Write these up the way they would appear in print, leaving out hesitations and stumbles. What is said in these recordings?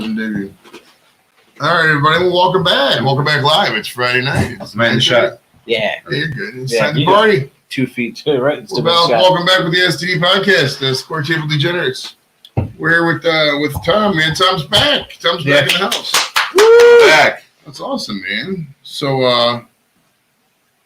Indeed. All right, everybody. Well, welcome back. Welcome back live. It's Friday night. It's Man shot. Yeah. Hey, you're good. It's time to party. 2 feet too, right? Welcome back with the STD Podcast, the Square Table Degenerates. We're here with Tom, man. Tom's back. Tom's back in the house. Woo! Back. That's awesome, man. So,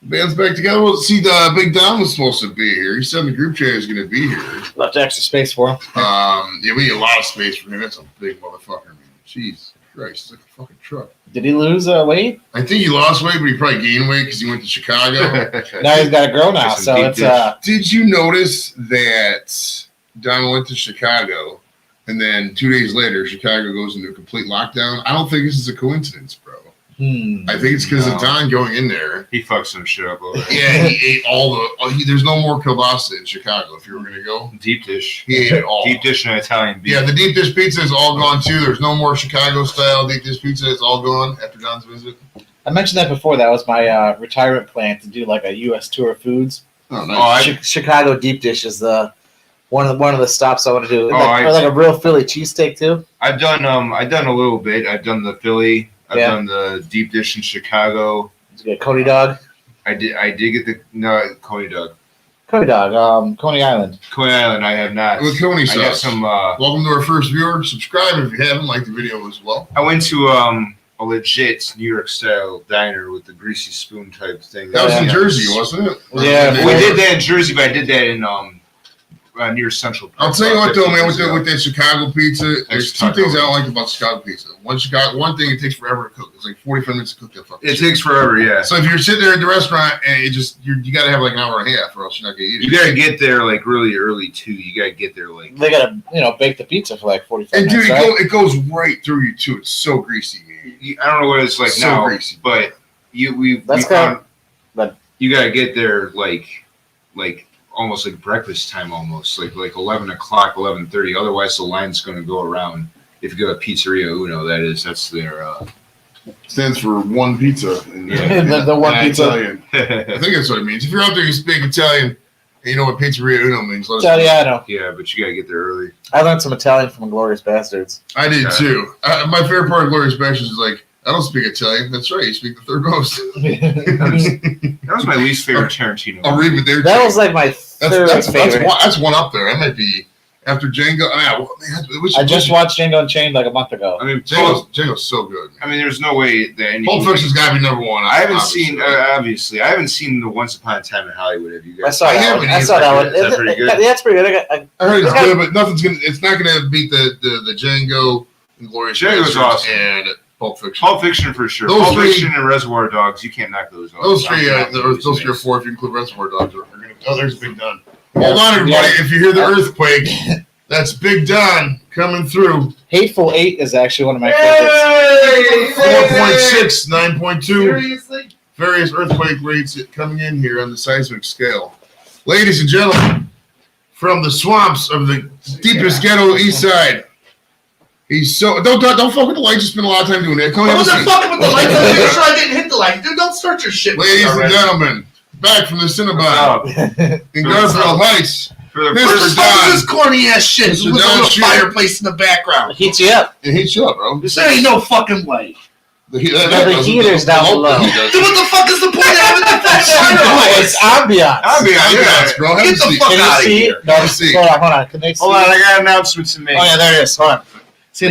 band's back together. Well, see, the Big Don was supposed to be here. He said in the group chat he was going to be here. Left extra space for him. Yeah, we need a lot of space for him. That's a big motherfucker, man. Jeez Christ, it's like a fucking truck. Did he lose weight? I think he lost weight, but he probably gained weight because he went to Chicago. Now he's got a girl now, so it's Did you notice that Don went to Chicago, and then 2 days later, Chicago goes into a complete lockdown? I don't think this is a coincidence, bro. I think it's because of Don going in there. He fucked some shit up over there. Yeah, he ate all the. There's no more kielbasa in Chicago. If you were gonna go, Deep dish. he ate it all. Deep dish and Italian beef. Yeah, the deep dish pizza is all gone too. There's no more Chicago style deep dish pizza. It's all gone after Don's visit. I mentioned that before. That was my retirement plan to do like a U.S. tour of foods. Oh, nice. Chicago deep dish is the one of the stops I want to do. Oh, or like a real Philly cheesesteak too. I've done a little bit. I've done the Philly. I've done the deep dish in Chicago. Did you get Coney dog? I did get the Coney dog. Coney dog, Coney Island. Coney Island, I have not. With Coney I sauce. got some. Welcome to our first viewer. Subscribe if you haven't. Like the video as well. I went to a legit New York style diner with the greasy spoon type thing. That was in Jersey, wasn't it? Yeah, we did that in Jersey, but I did that in near Central Park. I'll tell you what though, man, with that Chicago pizza, there's two things I don't like about Chicago pizza. One thing, it takes forever to cook. It's like 45 minutes to cook that fucking shit. Takes forever, yeah. So if you're sitting there at the restaurant and you gotta have like an hour and a half or else you're not gonna eat it. You gotta get there like really early too. You gotta get there like they gotta bake the pizza for like 45 minutes. And dude, it goes right through you too. It's so greasy, man. I don't know what it's like so now, greasy. But you gotta get there like almost like breakfast time, almost like 11 o'clock, 11:30. Otherwise, the line's going to go around. If you go to Pizzeria Uno, that's their stands for one pizza. The one pizza. Italian. I think that's what it means. If you're out there, you speak Italian, and you know what Pizzeria Uno means. Italiano. Yeah, but you got to get there early. I learned some Italian from Glorious Bastards. I did too. My favorite part of Glorious Bastards is like, I don't speak Italian. That's right. You speak the third most. That was my least favorite Tarantino. I'll read it there. That was like my third favorite. That's one up there. That might be after Django. I just watched Django Unchained like a month ago. I mean, Django's so good. I mean, there's no way that Pulp Fiction's got to be number one. I haven't seen obviously. I haven't seen the Once Upon a Time in Hollywood. Have you guys? I saw that one. That's pretty good. That's pretty good. I heard it's good, but it's not gonna beat the Django and Glorious Bastards. Django's awesome. And Pulp Fiction. Pulp Fiction for sure. Those Pulp three, Fiction and Reservoir Dogs, you can't knock those off. Those three are four if you include Reservoir Dogs. There's Big Don. Hold on, everybody. If you hear the earthquake, that's Big Don coming through. Hateful Eight is actually one of my favorites. 4.6, 9.2. Seriously? Various earthquake rates coming in here on the seismic scale. Ladies and gentlemen, from the swamps of the deepest ghetto east side. He's so don't fuck with the lights. You spend a lot of time doing that. I wasn't fucking with the lights. I'm making sure I didn't hit the light. Dude, don't start your shit. Ladies and gentlemen, back from the Cinnabon in Garfield Heights. What is this corny ass shit? With a little fireplace in the background. It heats you up. It heats you up, bro. There ain't no fucking way. The heater's down below. Dude, what the fuck is the point of having the fireplace? It's ambiance. Ambiance, bro. Get the fuck out of here. Hold on. Can they see? Hold on, I got announcements to make. Oh yeah, there it is. Hold on. See,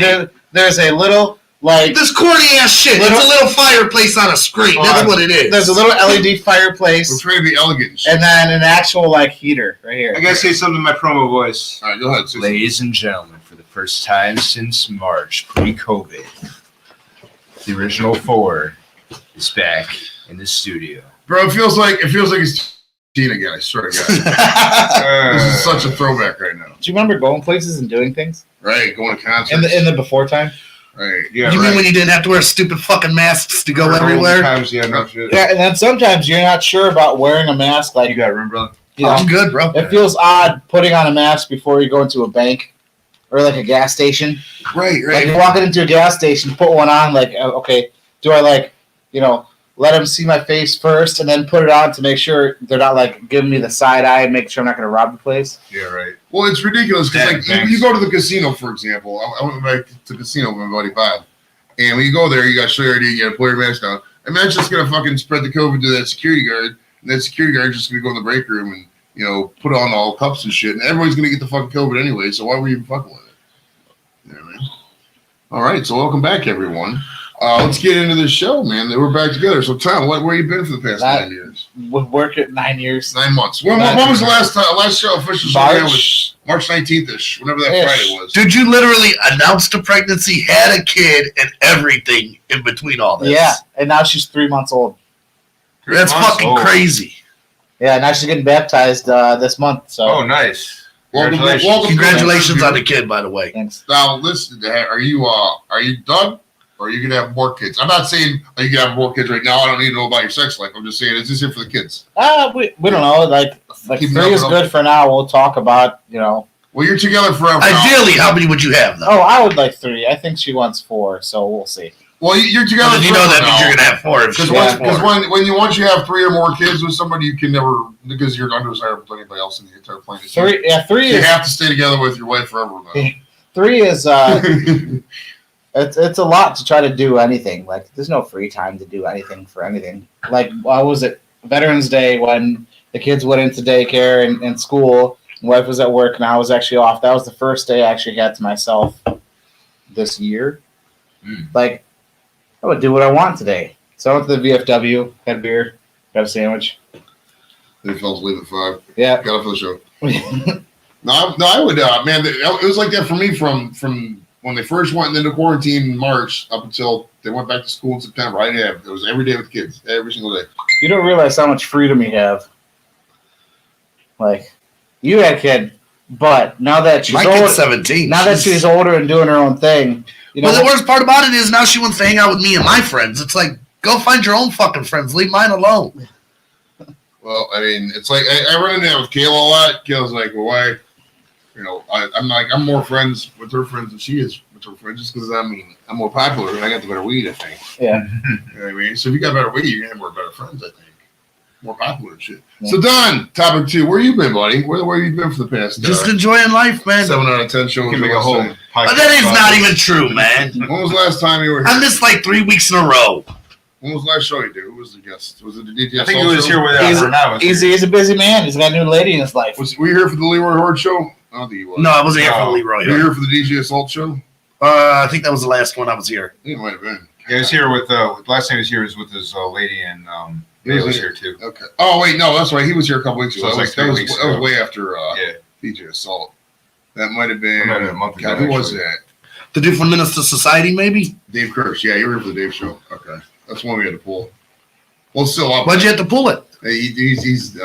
there's a little this corny ass shit. It's a little fireplace on a screen. That's what it is. There's a little LED fireplace. We're trying to be elegant. And then an actual heater right here. I gotta say something in my promo voice. All right, go ahead. Ladies and gentlemen, for the first time since March, pre-COVID, the original Ford is back in the studio. Bro, it feels like it's again. I swear to God. This is such a throwback right now. Do you remember going places and doing things? Right, going to concerts. In the before time? Right. Yeah, you mean when you didn't have to wear stupid fucking masks to go everywhere? Yeah, no shit. Yeah, and then sometimes you're not sure about wearing a mask. You got room, brother? I'm good, bro. It feels odd putting on a mask before you go into a bank or a gas station. Right. Like you're walking into a gas station, put one on, okay, do I let them see my face first, and then put it on to make sure they're not like giving me the side eye and making sure I'm not going to rob the place. Yeah, right. Well, it's ridiculous because like Thanks. you go to the casino, for example. I went back to the casino with my buddy Bob, and when you go there, you got to show your ID, you got to pull your mask down. And that's just gonna fucking spread the COVID to that security guard, and that security guard's just gonna go in the break room and put on all cups and shit, and everybody's gonna get the fucking COVID anyway. So why were you even fucking with it? You know what I mean? All right, so welcome back, everyone. Let's get into this show, man. We're back together. So, Tom, where you been for the past 9 years? With work at 9 years. 9 months. When was the last show? Official show? Was March 19th-ish, whenever that Friday was. Dude, you literally announced a pregnancy, had a kid, and everything in between all this. Yeah, and now she's 3 months old. That's fucking crazy. Yeah, now she's getting baptized this month. So. Oh, nice. Congratulations on the kid, by the way. Thanks. Now, listen, are you done? Or are you going to have more kids? I'm not saying you can have more kids right now. I don't need to know about your sex life. I'm just saying, is this it for the kids? We don't know. Like 3 is good for now. We'll talk about, Well, you're together forever. Ideally, how many would you have, though? Oh, I would like 3. I think she wants 4, so we'll see. Well, you're together forever. You know that means you're going to have 4. Because once you have 3 or more kids with somebody, you can never, because you're undesirable to anybody else in the entire planet. 3 you have to stay together with your wife forever. 3 is... It's a lot to try to do anything. Like, there's no free time to do anything for anything. Like, what was it? Veterans Day, when the kids went into daycare and school. My wife was at work, and I was actually off. That was the first day I actually had to myself this year. Like, I would do what I want today. So I went to the VFW, had a beer, got a sandwich. They fell asleep at 5. Yeah. Got off the show. No, I would, man. It was like that for me from when they first went into quarantine in March up until they went back to school in September. It was every day with the kids, every single day. You don't realize how much freedom you have. Like, you had a kid, but now that she's older, kid's 17. Now that she's older and doing her own thing, But the worst part about it is now she wants to hang out with me and my friends. It's like, go find your own fucking friends. Leave mine alone. Well, I mean, it's like I run into that with Kayla a lot. Kayla's like, well, why? I'm more friends with her friends than she is with her friends, just because I'm more popular and I got the better weed, I think. Yeah. You know what I mean? So if you got better weed, you're gonna have more better friends, I think. More popular and shit. Yeah. So Don, topic 2, where you been, buddy? Where you been for the past? Just enjoying life, man. 7 out of 10 shows. Can make a whole that is not even true, man. When was the last time you were here? I missed like 3 weeks in a row. When was the last show you did? Who was the guest? Was it the DJ? I think he was here with us. He's a busy man. He's got a new lady in his life. Were you here for the Leroy Horde show? I don't think he was. No, I wasn't here for the Leroy Horde. You were here for the DJ Assault show? I think that was the last one I was here. He might have been. Yeah, he was here with last time he was here was with his lady, and he was here too. Okay. Oh wait, no, that's right. He was here a couple weeks ago. So that was way after DJ Assault. That might have been a month ago. God, who was that? The Different Minister Society, maybe? Dave Kirsch. Yeah, you were here for the Dave show. Okay, that's one we had to pull. Well, still up. Why'd you have to pull it? He's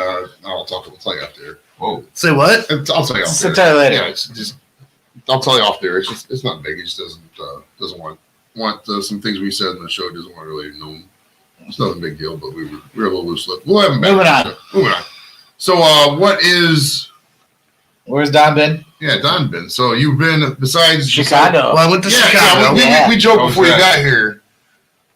I'll tell you off there. Whoa. Say what? I'll tell you off there. Tell you later. Yeah, it's just I'll tell you off there. It's not big. He just doesn't want some things we said in the show. Doesn't want to really know. It's not a big deal, but we were a little loose lip. We'll have him back. Moving on. So where's Don been? Yeah, Don been. So you've been besides Chicago. Well, I went to Chicago. We joked before you got here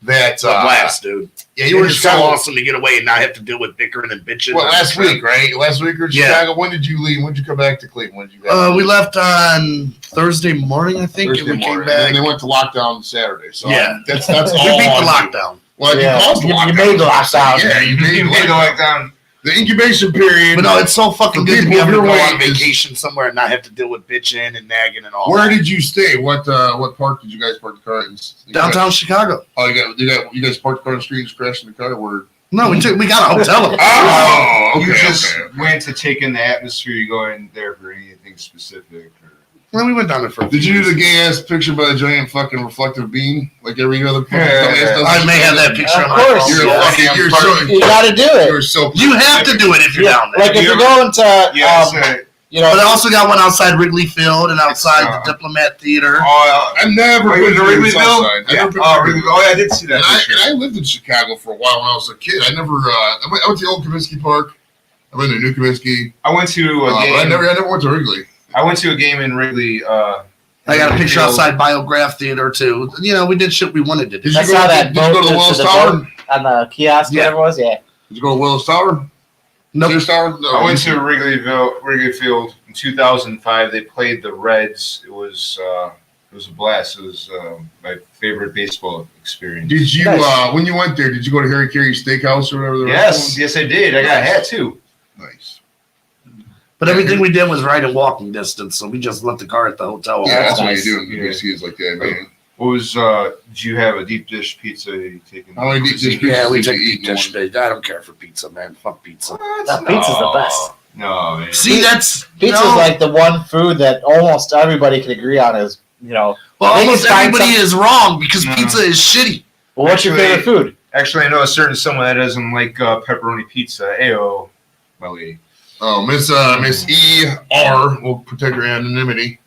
that blast, dude. Yeah, you were so awesome to get away and not have to deal with bickering and bitching. Well, last week, right? Last week or Chicago. When did you leave? When did you come back to Cleveland? When did you we left on Thursday morning, I think. Thursday and we morning. came back. And they went to lockdown Saturday. So yeah, that's all. We beat the lockdown. Well, you caused the lockdown. You made the lockdown. Yeah, you made the lockdown. The incubation period. But no, it's so fucking good to be able to go on is, vacation somewhere and not have to deal with bitching and nagging and all. Where did you stay? What park did you guys park the car in? Downtown Chicago. Oh, you guys parked the car in the street and just crashed in the car? No, we got a hotel. Okay, you just went to take in the atmosphere. You go in there for anything specific? Well, we went down there for. Did you do the gay ass picture by a giant fucking reflective beam like every other? I may have that picture on my phone. You got to do it. You have to do it if you're down there. Like if you're going to, but I also got one outside Wrigley Field and outside the Diplomat Theater. I've never been to Wrigley Field. I did see that. And I lived in Chicago for a while when I was a kid. I never. I went to the old Kaminsky Park. I went to New Kaminsky. I went to a game. I never went to Wrigley. I went to a game in Wrigley I got a picture outside Biograph Theater too. You know, we did shit we wanted to do. I saw that Did you go to the Wells Tower? On the kiosk, Yeah. whatever it was, yeah. Did you go to Wells Tower? Nope. Sears Tower? No, I went to Wrigley Field in 2005. They played the Reds. It was a blast. It was my favorite baseball experience. Did you, Nice. when you went there, did you go to Harry Carey's Steakhouse or whatever? Yes, I did. I got a hat too. Nice. But everything we did was right in walking distance, so we just left the car at the hotel. Yeah, that's nice. what you do in big cities like that, man. What was? Did you have a deep dish pizza? You taking? How many deep dish Yeah, we pizzas did take you deep eat in dish. one? I don't care for pizza, man. Fuck pizza. That pizza's the best. No, man. See, that's Pizza's no. like the one food that almost everybody can agree on is, you know. Well, They can almost find everybody is wrong because No. pizza is shitty. Well, what's your Actually- favorite food? Actually, I know a certain someone that doesn't like pepperoni pizza. Ayo, my lady. Oh, Miss E.R. will protect her anonymity.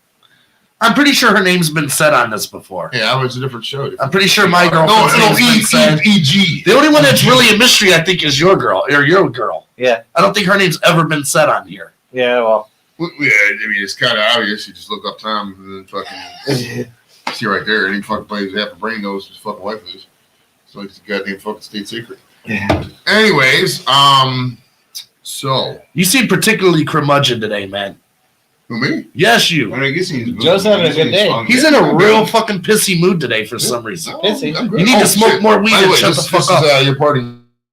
I'm pretty sure her name's been said on this before. Yeah, it's a different show. I'm pretty sure my No, girlfriend's name's been said. E.G. The only one that's really a mystery, I think, is your girl or your girl. Yeah. I don't think her name's ever been said on here. Yeah, well. Yeah, I mean, it's kind of obvious. You just look up Tom and then fucking see right there. Any fucking plays half a brain knows who his fucking wife is. It's like it's a goddamn fucking state secret. Yeah. Anyways, so You seem particularly curmudgeon today, man. who me? Yes, you. I guess he's Joe's having a good day. He's in a real fucking pissy mood today for some reason. Pissy. I'm good. You need to smoke shit. more weed By the and way, shut the this fuck is up. your party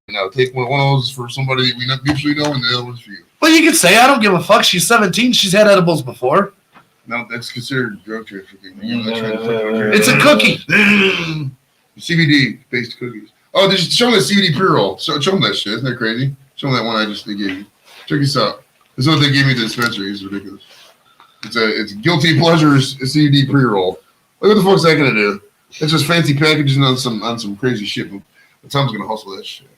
now. Take one of those for somebody we not usually know, and the other one's for you. Well, you can say, I don't give a fuck. She's 17. She's had edibles before. No, that's considered drug trafficking. It's a cookie. CBD based cookies. Oh, just show them the CBD pre-roll. Show them that shit. Isn't that crazy? Show them that one they gave you. Check this out. This is what they gave me at the dispensary. It's ridiculous. It's guilty pleasures CBD pre-roll. Look what the fuck's that gonna do? It's just fancy packaging on some crazy shit. But Tom's gonna hustle that shit.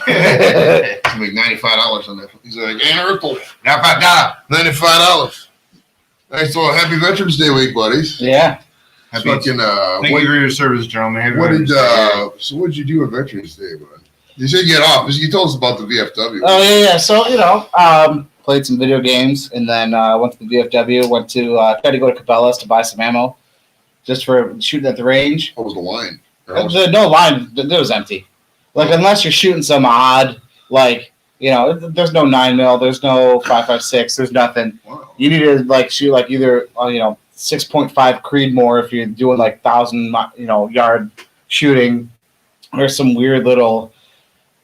He's make $95 on that. He's like, Anarchal, $95. Nice little happy Veterans Day week, buddies. Yeah. Happy- Fucking Thank you for your service, gentlemen. Happy what did Veterans Day. so what did you do on Veterans Day, bud? You said get off. You told us about the VFW. Oh, yeah. So, you know, played some video games and then went to the VFW, tried to go to Cabela's to buy some ammo just for shooting at the range. What was the line? No line. It was empty. Like, unless you're shooting some odd, like, you know, there's no 9mm, there's no 5.56, there's nothing. Wow. You need to, like, shoot, like, either, 6.5 Creedmoor if you're doing, like, 1,000, yard shooting. There's some weird little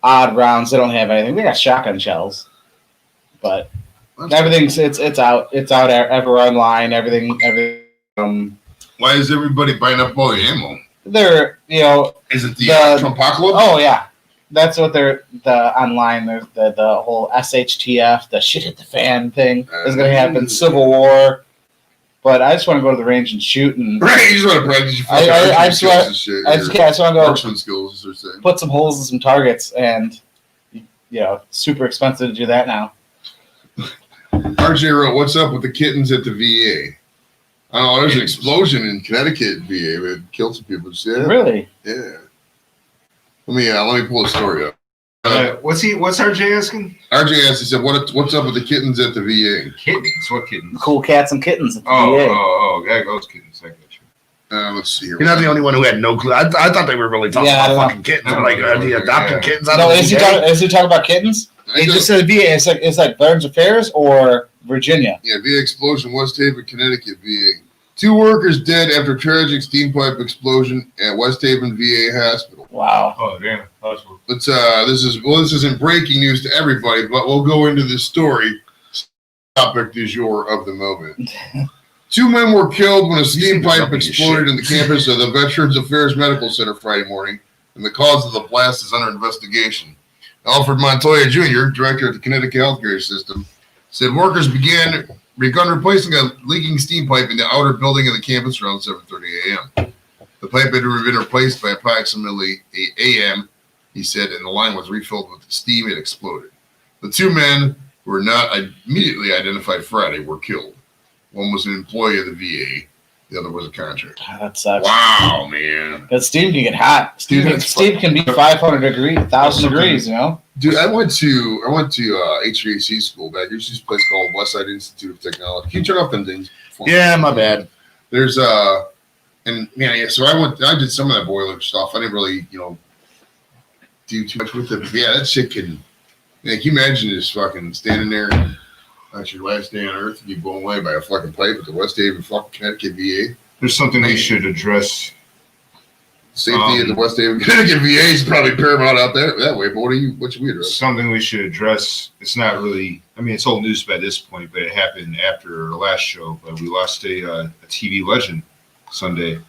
odd rounds. They don't have anything. They got shotgun shells. But everything's, it's out ever online, everything. Why is everybody buying up all the ammo? They're, Is it the Trumpocalypse? oh, yeah. That's what they're online. There's the whole SHTF, the shit hit the fan thing is going to happen. Civil War. But I just want to go to the range and shoot and Right, you just want to practice your I fucking just skills want- and shit. I just want to go Marksman skills, as they're saying. put some holes in some targets and super expensive to do that now. RJ wrote, "What's up with the kittens at the VA?" I don't know. There's an explosion in Connecticut VA that killed some people. Yeah, Really? yeah. Let me pull the story up. What's RJ asking? RJ asked, he said, "What's up with the kittens at the VA?" Kittens. What kittens? Cool cats and kittens at the Oh, VA. that goes kittens. I got you. Let's see here. You're not the only one who had no clue. I thought they were really talking Yeah, I don't about know. fucking kittens. I'm like, are they adopting Yeah. kittens out No, of is the he talking about kittens? I He know- just said VA. It's like Veterans Affairs or Virginia. Yeah, VA explosion, West Haven, Connecticut VA. 2 workers dead after tragic steam pipe explosion at West Haven VA hospital. Wow. Oh, damn. Hospital. Let's this isn't breaking news to everybody, but we'll go into this story. Topic du jour of the moment. 2 men were killed when a steam pipe exploded in the campus of the Veterans Affairs Medical Center Friday morning, and the cause of the blast is under investigation. Alfred Montoya Jr., director of the Connecticut Healthcare System, said workers begun replacing a leaking steam pipe in the outer building of the campus around 7:30 a.m. The pipe had been replaced by approximately 8 a.m., he said, and the line was refilled with steam. It exploded. The 2 men who were not immediately identified Friday were killed. One was an employee of the VA. The other was a contractor. That sucks. Wow, man. Because steam can get hot. Steam can be 500 degrees, 1,000 degrees, Dude, I went to HVAC school back. There's this place called Westside Institute of Technology. Can you turn off them things? Yeah, my bad. There's and man, yeah. So I did some of that boiler stuff. I didn't really, do too much with it. But yeah, that shit can. Can you imagine just fucking standing there? That's your last day on Earth, and you blown away by a fucking pipe at the West Haven fucking Connecticut VA. There's something we should address. Safety at the West Haven Connecticut VA is probably paramount out there that way. But what should we address? Something we should address. It's not really. I mean, it's old news by this point, but it happened after our last show. But we lost a TV legend Sunday.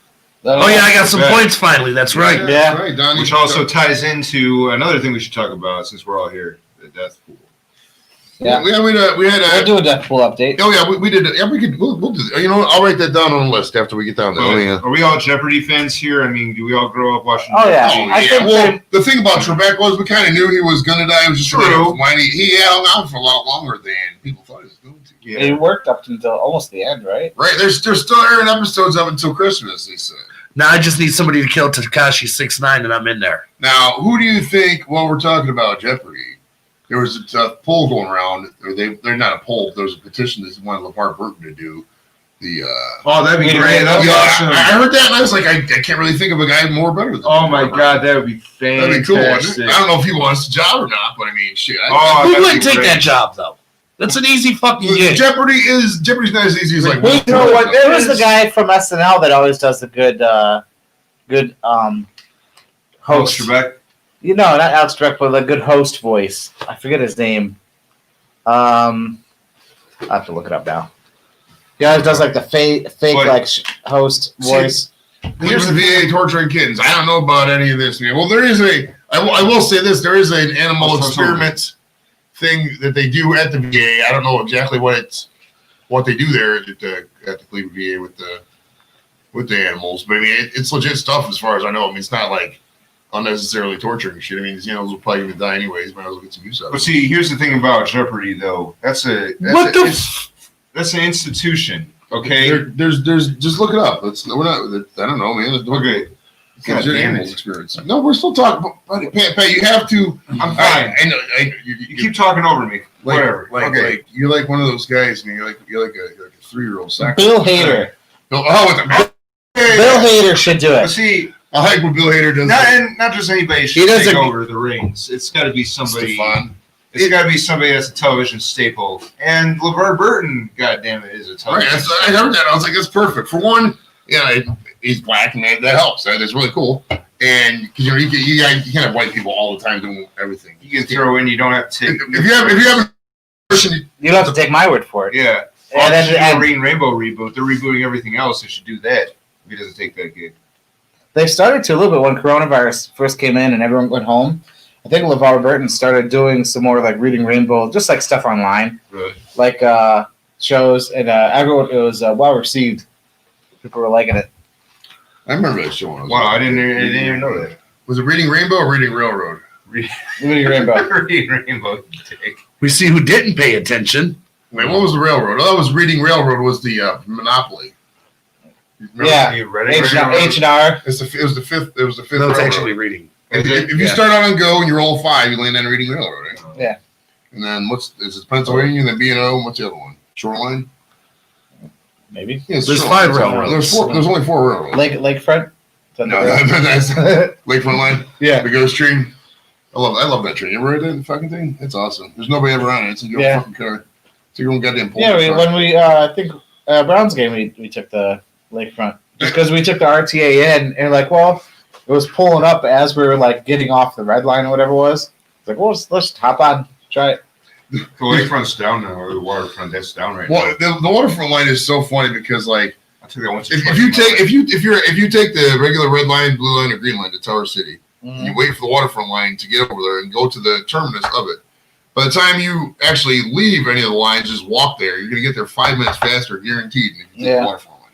Oh yeah, I got some points finally. That's right. Yeah. Yeah. That's right, Donnie. Which also ties into another thing we should talk about since we're all here: the death pool. Yeah. We had We'll do a death pool update. Oh yeah, we did it. Yeah, we'll do that. You know what? I'll write that down on the list after we get down there. Are we all Jeopardy fans here? I mean, do we all grow up watching? Oh, yeah. Jeopardy? I think Well, the thing about Trebek was we kind of knew he was gonna die. It was just True. he hung out for a lot longer than people thought he was going to. Yeah. It worked up until almost the end, right? Right? They're still airing episodes up until Christmas. They said. Now I just need somebody to kill Tekashi 6ix9ine, and I'm in there. Now, who do you think? While we're talking about Jeopardy, there was a poll going around. Or they're not a poll. There was a petition that wanted LeVar Burton to do the. Oh, that'd be Yeah, great. That'd be Yeah, awesome. I heard that and I was like, I can't really think of a guy more better than. Oh my LeVar God, that would be Burton. That'd fantastic. be cool. Wouldn't it? I don't know if he wants the job or not, but I mean, shit. Oh, Who that'd wouldn't be take great. that job though? That's an easy fucking gig. Jeopardy's not as easy as like. Well, you know what? There was the guy from SNL that always does the good Alex host. Trebek. You know, not Alex Trebek, but the good host voice. I forget his name. I have to look it up now. He always does like the fake What? like host voice. Here's the VA torturing kittens. I don't know about any of this, man. Well, there is I will say this. There is an animal experiment thing that they do at the VA. I don't know exactly what they do there at the Cleveland VA with the animals, but I mean it's legit stuff as far as I know. I mean it's not like unnecessarily torturing shit. I mean these animals will probably even die anyways. Might as well get some use out of But it. see, here's the thing about Jeopardy, though. That's an institution. Okay. There's just look it up. We're not. I don't know, man. Okay. It's God legit damn animals it. experience. No, we're still talking. But Pat, you have to. I'm fine. I know. You keep talking over me. Whatever. Okay. Like you're like one of those guys, man. You're like a 3-year-old soccer. Bill Hader. Bill Hader should do But it. see, I like what Bill Hader does. not just anybody He should does take a- over the reins. It's got to be somebody. Stefan. It's got to be somebody that's a television staple. And LeVar Burton, goddamn it, is a Right. television. I heard that. I was like, that's perfect. For one, he's black, and that helps. That's really cool. And because you can't have white people all the time doing everything. You can throw in. You don't have to take. If you have a person, You don't have to take my word for it. Yeah. And then Green Rainbow reboot. They're rebooting everything else. They should do that. If he doesn't take that gig. they started to a little bit when coronavirus first came in and everyone went home. I think LeVar Burton started doing some more like Reading Rainbow, just like stuff online, Really? like shows, and everyone it was well received. People were liking it. I remember that show. Wow, I didn't even know that. Was it Reading Rainbow or Reading Railroad? Reading Rainbow. Reading Rainbow. Dick. We see who didn't pay attention. Wait, what was the Railroad? Oh, that was Reading Railroad. Was the Monopoly? Remember? Yeah. You ready? H&R. It was the fifth. It was the fifth. No, it's railroad. actually reading. If you start out on Go and you roll 5, you land on Reading Railroad, right? Yeah. And then is it Pennsylvania? And then B&O. And what's the other one? Shoreline. Maybe. Yeah, it's There's Shoreline. 5 railroads. There's only 4 railroads. Lakefront. No, that's Lakefront Line. Yeah. The Ghost Train. I love that train. You ever read that fucking thing? It's awesome. There's nobody ever on it. It's a good fucking car. It's your own goddamn pole. Yeah, when we I think Browns game we took the Lakefront just because we took the RTA in and like it was pulling up as we were like getting off the red line or whatever it was. It's like let's hop on, try it. The lakefront's down now, or the waterfront that's down right Well, now. the waterfront line is so funny because like I took that once. or if twice you in my take life. if you take the regular red line, blue line, or green line to Tower City, Mm-hmm. you wait for the waterfront line to get over there and go to the terminus of it. By the time you actually leave any of the lines, just walk there. You're gonna get there 5 minutes faster, guaranteed. Than if you take the waterfront line.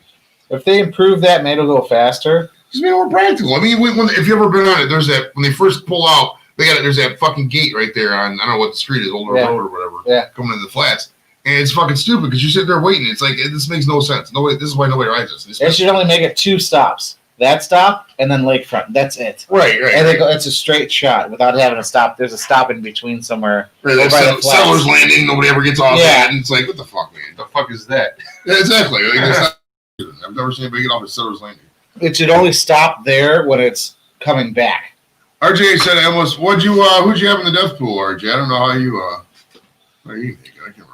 If they improve that, maybe it'll go faster. Just be more practical. I mean, if you've ever been on it, there's that when they first pull out, there's that fucking gate right there on I don't know what the street is, Old Road or whatever. Yeah. Coming into the flats, and it's fucking stupid because you sit there waiting. It's like this makes no sense. This is why nobody rides this. They should only make it 2 stops. That stop and then Lakefront. That's it. Right. And they go, it's a straight shot without having a stop. There's a stop in between somewhere. Right, Over by the flats. Settlers Landing. Nobody ever gets off that. And it's like, what the fuck, man? The fuck is that? Yeah, exactly. Like, I've never seen anybody get off at Settlers Landing. It should only stop there when it's coming back. RJ said, "Almost. Who'd you have in the death pool, RJ? I don't know how you think. I can't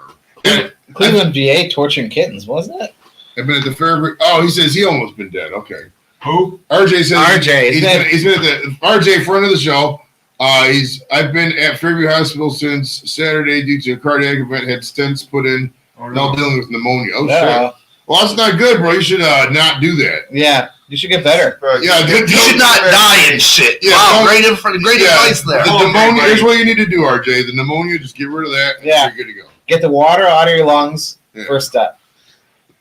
remember." Cleveland, VA, torturing kittens, wasn't it? I've been at the Fairview. Oh, he says he almost been dead. Okay. Who? RJ says RJ. he's been at the RJ, friend of the show. I've been at Fairview Hospital since Saturday due to a cardiac event. Had stents put in. Now dealing with pneumonia. Oh shit. Well, that's not good, bro. You should not do that. Yeah, you should get better. Yeah, You should not die and shit. Yeah, Wow, great advice there. The pneumonia. Here's what you need to do, RJ. The pneumonia, just get rid of that. And Yeah. you're good to go. Get the water out of your lungs. Yeah. First step.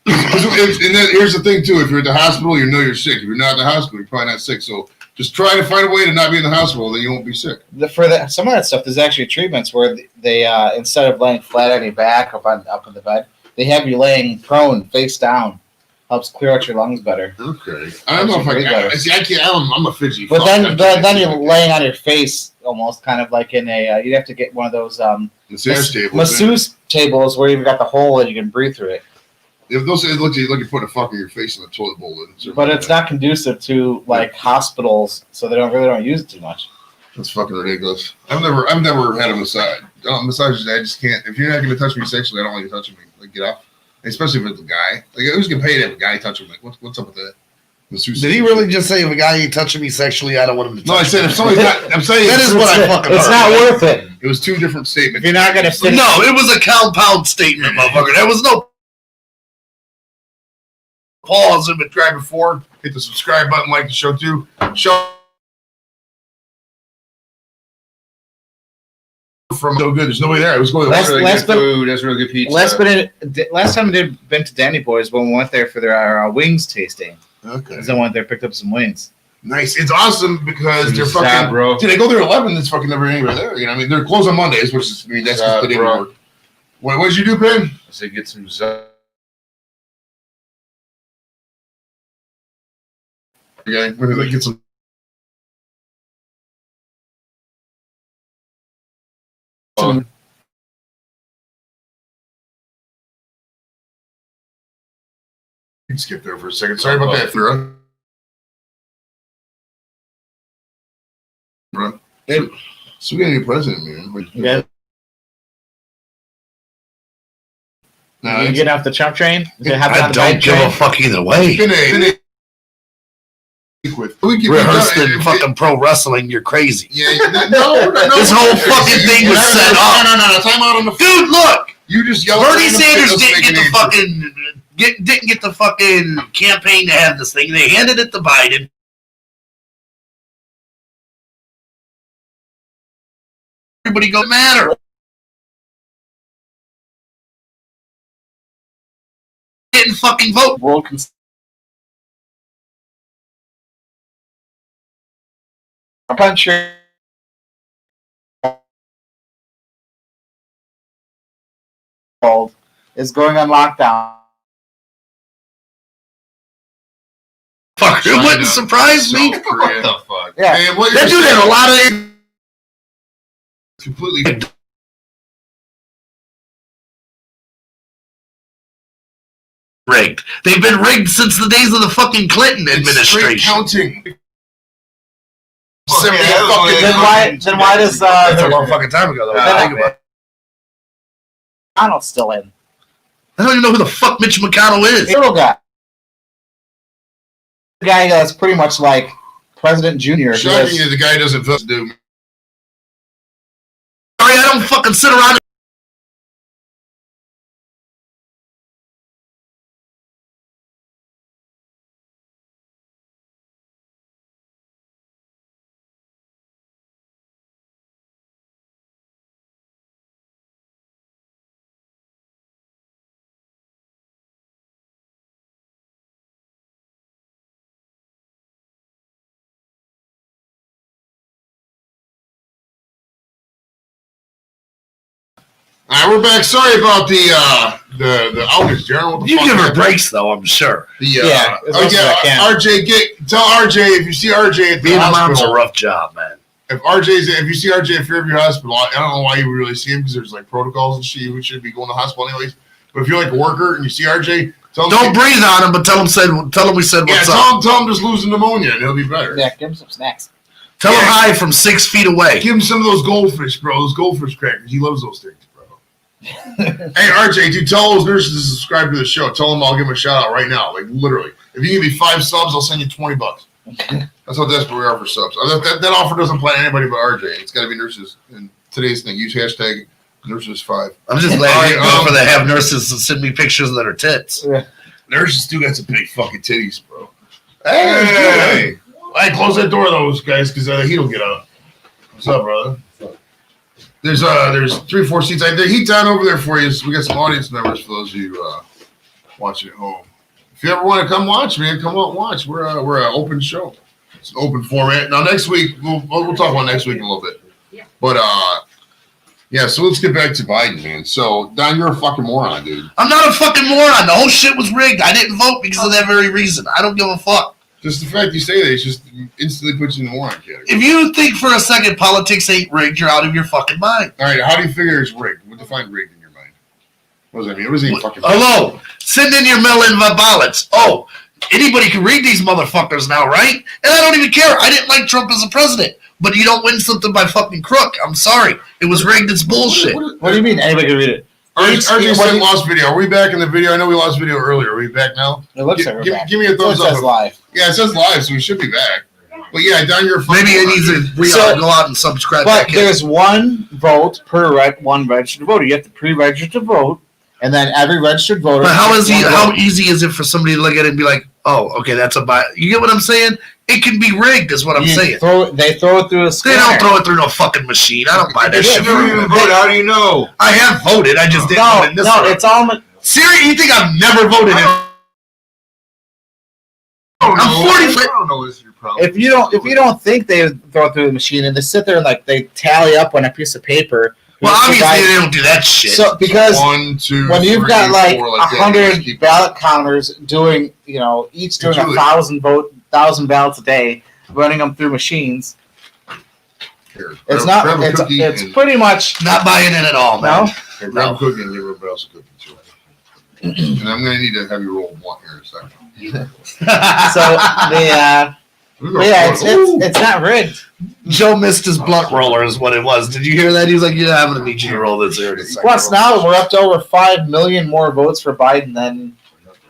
And then here's the thing too: if you're at the hospital, you know you're sick. If you're not at the hospital, you're probably not sick. So just try to find a way to not be in the hospital, then you won't be sick. Some of that stuff, there's actually treatments where they instead of laying flat on your back up in the bed, they have you laying prone, face down. Helps clear out your lungs better. Okay. I don't know if I can. See, I can't. I'm a fidgety. But fuck. then you're laying on your face, almost kind of like in a. You'd have to get one of those masseuse tables where you've got the hole and you can breathe through it. If those it looks like you put a fucking your face in the toilet bowl. But it's not conducive to like hospitals, so they don't use it too much. That's fucking ridiculous. I've never had a massage. Massages, I just can't. If you're not going to touch me sexually, I don't want you touching me. Like, get off. Especially if it's a guy. Like, who's getting paid to have a guy touch him? Like, what's up with that? Masseuse. Did he really just say if a guy ain't touching me sexually, I don't want him to touch No, I said me? if somebody's not. I'm saying That is what I fucking It's heard. not worth it. It was two different statements. If you're not gonna finish, No, it was a compound statement, motherfucker. There was no pause in between. Subscribe before. Hit the subscribe button. Like the show too. Show from so good. There's nobody there. I was going. Last- Really last good bit- food. That's really good pizza. last time I been to Danny Boys when we went there for their wings tasting. Okay. So I went there, picked up some wings. Nice. It's awesome because they're Stop, fucking. bro. Dude, they go there at 11. There's fucking never anybody there. You know, what I mean, they're closed on Mondays, which is that's Stop, the day bro. work. What did you do, Pin? I said get some. Okay, we're gonna get some. You can skip there for a second. Sorry about that, Thura. Bro. So we got a new president, man. Yeah. No, You it's get off the chump train? You have it I on the don't night give train? a fuck either way. been a with. We can Rehearsed in fucking pro wrestling, you're crazy. Yeah, no. This whole fucking thing was set up. No. Time out on the. Dude, look! You just yelled. Bernie Sanders didn't get the fucking campaign to have this thing. They handed it to Biden. Everybody go matter. Didn't fucking vote. World I'm not sure. Is going on lockdown. Fuck, it wouldn't surprise me. South Korea. What the fuck? Yeah. And what That you're dude had a saying- lot of completely rigged. They've been rigged since the days of the fucking Clinton straight administration. counting. Fuck, yeah, that was only Then why does That's a long fucking time ago, though. Yeah. Think about it. McConnell still in? I don't even know who the fuck Mitch McConnell is. Little guy. The guy that's pretty much like President Junior. Shocking that the guy doesn't feel to do. Sorry, I don't fucking sit around. All right, we're back. Sorry about the outage, Jared. What the You fuck give her happened? breaks, though, I'm sure. Yeah, as much as I can. RJ, tell RJ if you see RJ at the Being a mom's a hospital. rough job, man. If you see RJ at Fairview Hospital, I don't know why you would really see him because there's like protocols and shit. You should be going to the hospital anyways. But if you're like a worker and you see RJ, Don't breathe on him, but tell him we said what's up. Tell him just losing pneumnia and he'll be better. Yeah, give him some snacks. Tell him hi from 6 feet away. Give him some of those goldfish, bro. Those goldfish crackers. He loves those things, bro. Hey, RJ, dude, tell those nurses to subscribe to the show. Tell them I'll give them a shout out right now. Like, literally. If you give me 5 subs, I'll send you $20. That's how desperate we are for subs. That offer doesn't apply to anybody but RJ. It's got to be nurses. And today's thing, use hashtag nurses5. I'm just glad you offer to have nurses send me pictures of their tits. Yeah. Nurses do got some big fucking titties, bro. Hey! Hey, close that door, those guys, because the heat will get out. What's up, brother? There's 3-4 seats. The heat's on over there for you. So we got some audience members for those of you watching at home. If you ever want to come watch, man, come out and watch. We're an open show. It's an open format. Now next week we'll talk about next week in a little bit. Yeah. But yeah. So let's get back to Biden, man. So Don, you're a fucking moron, dude. I'm not a fucking moron. The whole shit was rigged. I didn't vote because of that very reason. I don't give a fuck. Just the fact you say that, it's just instantly puts you in the moron category. If you think for a second politics ain't rigged, you're out of your fucking mind. All right, how do you figure it's rigged? What defines rigged in your mind? What does that mean? What does it mean fucking Hello, send in your mail-in ballots. Oh, anybody can read these motherfuckers now, right? And I don't even care. I didn't like Trump as a president. But you don't win something by fucking crook. I'm sorry. It was rigged. It's bullshit. What do you mean? Anybody can read it? RJ said lost video. Are we back in the video? I know we lost video earlier. Are we back now? It looks like we're back. Give me a thumbs It up. says live. Yeah, it says live, so we should be back. But yeah, Don, you're fucking Maybe it needs to go out and subscribe. But there's one vote per one registered voter. You have to pre-register to vote, and then every registered voter. But how easy is it for somebody to look at it and be like, oh, okay, that's a buy. You get what I'm saying? It can be rigged, is what I'm saying. They throw it through a scanner. They don't throw it through no fucking machine. I don't buy that shit. You don't even vote. How do you know? I have voted. I just didn't vote in this one. It's all. Siri, you think I've never voted in? I'm 40. I don't know what's your problem. If you don't think they throw it through the machine and they sit there and like they tally up on a piece of paper. Well, obviously they don't do that shit. So because 1, 2, when you've 3, got like 4, 100 ballot counters doing, each doing 1,000 ballots a day, running them through machines. Here, It's grab not. a cookie It's and- pretty much Not buying it at all, man. no. Here, grab a cookie and give everybody else a cookie too. And I'm gonna need to have you roll a blunt here in a second. So it's not rigged. Joe missed his blunt roller, is what it was. Did you hear that? He was like, "Yeah, I'm gonna need you to roll this here in a second." Plus, now we're up to over 5 million more votes for Biden than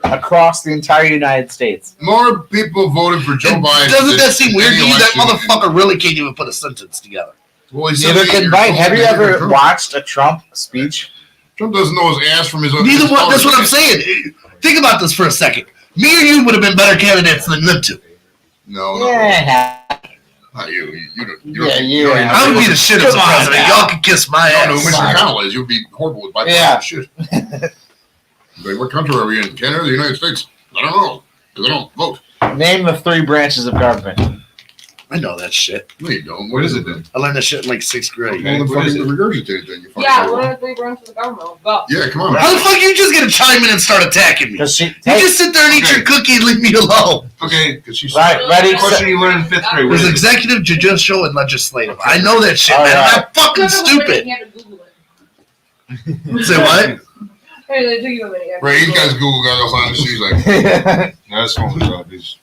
across the entire United States. More people voted for Joe Biden. Doesn't that seem than weird to any you? That election. motherfucker really can't even put a sentence together. Well, he said Neither that can you're Biden. told Have you that ever Trump- watched a Trump speech? Trump doesn't know his ass from his other. Neither one. That's what I'm saying. Think about this for a second. Me or you would have been better candidates than them two. No, Yeah. not you. You don't. Yeah, you you don't and- even I would know be the shit as a Come on president. now. Y'all can kiss my I don't know who ass. Mr. McConnell is. You'd be horrible with bipolar Yeah. shit. Like, what country are we in? Canada or the United States? I don't know. Because I don't vote. Name the 3 branches of government. I know that shit. No, you don't. What is it then? I learned that shit in like 6th grade. Okay. Well, then What is fucking it? regurgitate then. You fucking Yeah, say, one of the 3 branches of government. Go. Yeah, come on. How the fuck you just gonna chime in and start attacking me? Because she. You just sit there and eat your cookie and leave me alone. Okay. Because she's Right, ready, Question you learned in 5th grade. What There's is it? executive, judicial, and legislative. I know that shit, All man. right. I'm fucking stupid. You have to Google it. Say what? Hey, they took you a minute. You have to Right, you Google guys it. Google guys on the she's like, That's one job. He's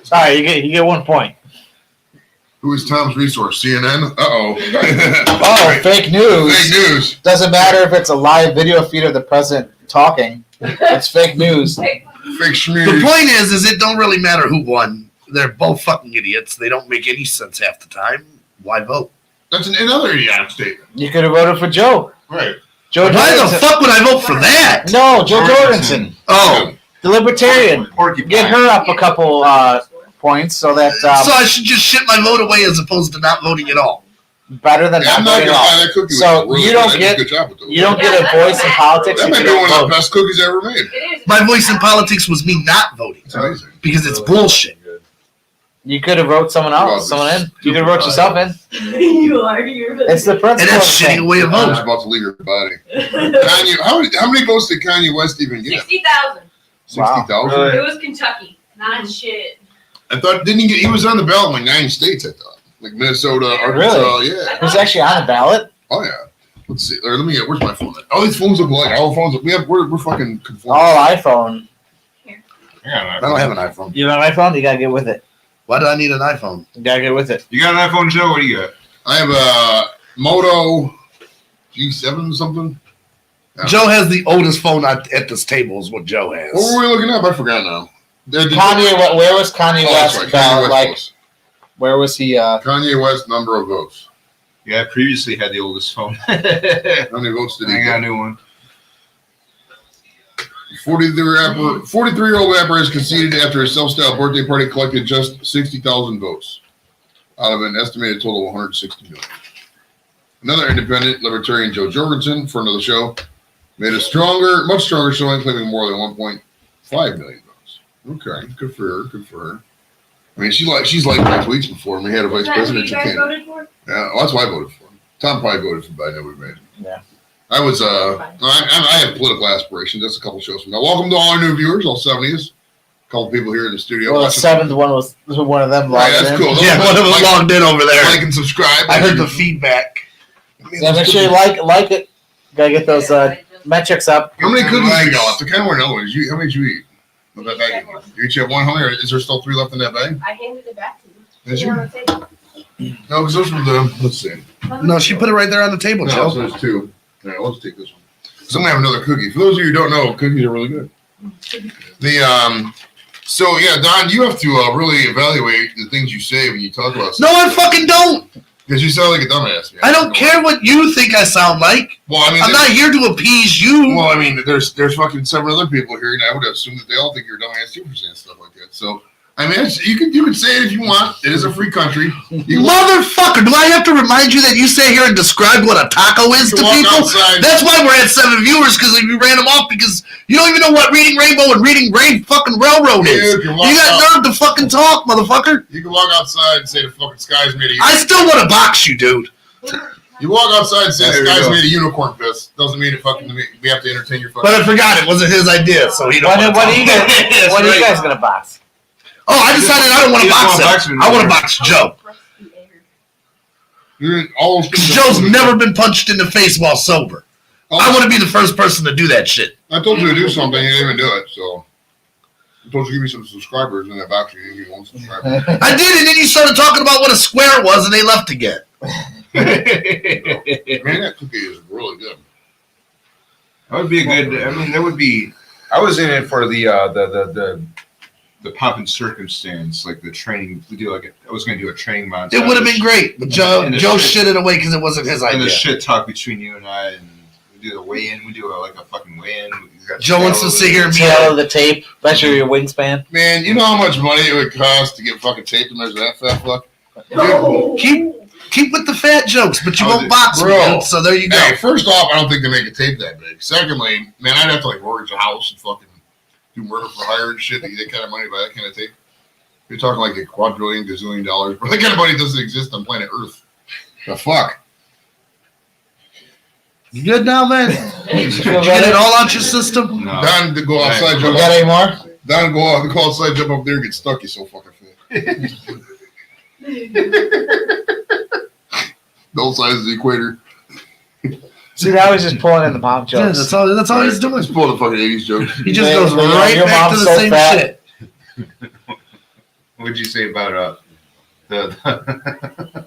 Sorry, you get 1 point. who is Tom's resource? CNN? Uh-oh. Oh, fake news. Fake news. Doesn't matter if it's a live video feed of the president talking. It's fake news. Hey, Fake The schmear. point is it don't really matter who won. They're both fucking idiots. They don't make any sense half the time. Why vote? That's another idiotic statement. You could have voted for Joe. Right. Joe Why the Jorgensen. fuck would I vote for that? No, Joe Jorgensen. Jorgensen, Oh, the libertarian. Porcupine. Get her up a couple points so that so I should just shit my vote away as opposed to not voting at all. better than Yeah, not I'm not voting gonna at all. buy that cookie. So with you really don't good. I did get- a good job with those. You don't get a voice in politics. That if might you be don't one of the vote. best cookies ever made. it is. My voice in politics was me not voting It's amazing. because it's bullshit. You could have wrote someone else, someone in. You could have wrote yourself in. You are. You're It's the And principle. that's of the shitting thing. away a I was vote. about to leave your body. Kanye, how many votes did Kanye West even get? 60,000. 60,000? Really? It was Kentucky. Not shit. I thought, didn't he was on the ballot in like 9 states, I thought. Like Minnesota, Arkansas, Really? yeah. Who's actually on the ballot? Oh, yeah. Let's see. Let me get. Where's my phone? All these phones look alike. All the phones. We're fucking conformed. All iPhone. I don't have an iPhone. You have an iPhone? You gotta get with it. Why do I need an iPhone? You gotta get with it. You got an iPhone, Joe? What do you got? I have a Moto G7 or something. Joe has the oldest phone at this table. Is what Joe has. What were we looking up? I forgot now. Kanye, where was Kanye West? That's right. Kanye West Like, votes. where was he? Kanye West number of votes. Yeah, I previously had the oldest phone. How many votes did he I got a get? new one. 43-year-old rapper has conceded after his self-styled birthday party collected just 60,000 votes out of an estimated total of 160 million. Another independent libertarian, Joe Jorgensen, for another show, made a much stronger showing, claiming more than 1.5 million votes. Okay, good for her. Good for her. I mean, she's like my tweets before, and we had a vice president. You guys voted for? Yeah, well, that's why I voted for him. Tom probably voted for Biden, I would imagine. Yeah. I was, I have political aspirations. That's a couple shows from now. Welcome to all our new viewers, all 70s. A couple people here in the studio. Well, the seventh one was one of them. Right, that's cool. Yeah, one of them logged in over there. Like and subscribe. I heard the feedback. So make sure you like it. Gotta get those metrics up. How many cookies you got left? I kind of want to know. How many did you eat? Of that bag? You each have one, honey, or is there still 3 left in that bag? I handed it back to you. Did you? On the table. No, because those were the, let's see. No, she put it right there on the table, No, Joe. so there's 2. All right, let's take this one. So I'm going to have another cookie. For those of you who don't know, cookies are really good. So yeah, Don, you have to really evaluate the things you say when you talk about No, stuff. I fucking don't. Because you sound like a dumbass. Man. I don't care what you think I sound like. Well, I mean, I'm not here to appease you. Well, I mean, there's fucking several other people here, and I would assume that they all think you're a dumbass too for saying stuff like that. So, I mean, you can say it if you want. It is a free country. You can Motherfucker, do I have to remind you that you sit here and describe what a taco is to walk people? outside. That's why we're at 7 viewers, because we ran them off, because you don't even know what Reading Rainbow and Reading fucking Railroad is. You You got nerve to fucking talk, motherfucker. You can walk outside and say the fucking sky's made of I still want to box you, dude. You walk outside and say There the you sky's go. made of unicorn piss. Doesn't mean it fucking we have to entertain your fucking. But I forgot it wasn't his idea, so he don't What wanna are you talk. guys? What are you guys gonna box? Oh, I decided I don't want to You just box wanna box him. him I want to anymore. box Joe. all those things. Joe's never been punched in the face while sober. I want to be the first person to do that shit. I told you to do something, you didn't even do it. So I told you to give me some subscribers, and that box you didn't give me 1 subscriber. I did, and then you started talking about what a square was, and they left again. Man, that cookie is really good. That would be a good. I mean, that would be. I was in it for the pomp and circumstance, like the training. We do I was going to do a training montage. It would have been great, but Joe And the Joe shit- shit it away because it wasn't his And idea. the shit talk between you and I, and we do the weigh-in. We do a fucking weigh-in. Joe wants to sit here and be Tail of the tape. Measure your wingspan. Man, you know how much money it would cost to get fucking tape to measure that fat fuck? No. keep with the fat jokes, but you Oh, won't box me, bro. dude, so there you go. Hey, first off, I don't think they make a tape that big. Secondly, man, I'd have to like mortgage a house and fucking do murder for hire and shit to get that kind of money by that kind of tape. You're talking like a quadrillion, gazillion dollars, but that kind of money doesn't exist on planet Earth. The fuck? You good now, man? Did you get it all out your system? No. Don, to go outside, You jump got up. any more? Don, go outside, jump up there, and get stuck. You're so fucking fat. Both sides of the equator. See, that was just pulling in the mom Yeah, jokes. that's all he's doing. Let's pull the fucking 80s jokes. He just Yeah, goes yeah, right your back to mom's the so same fat. shit. What'd you say about the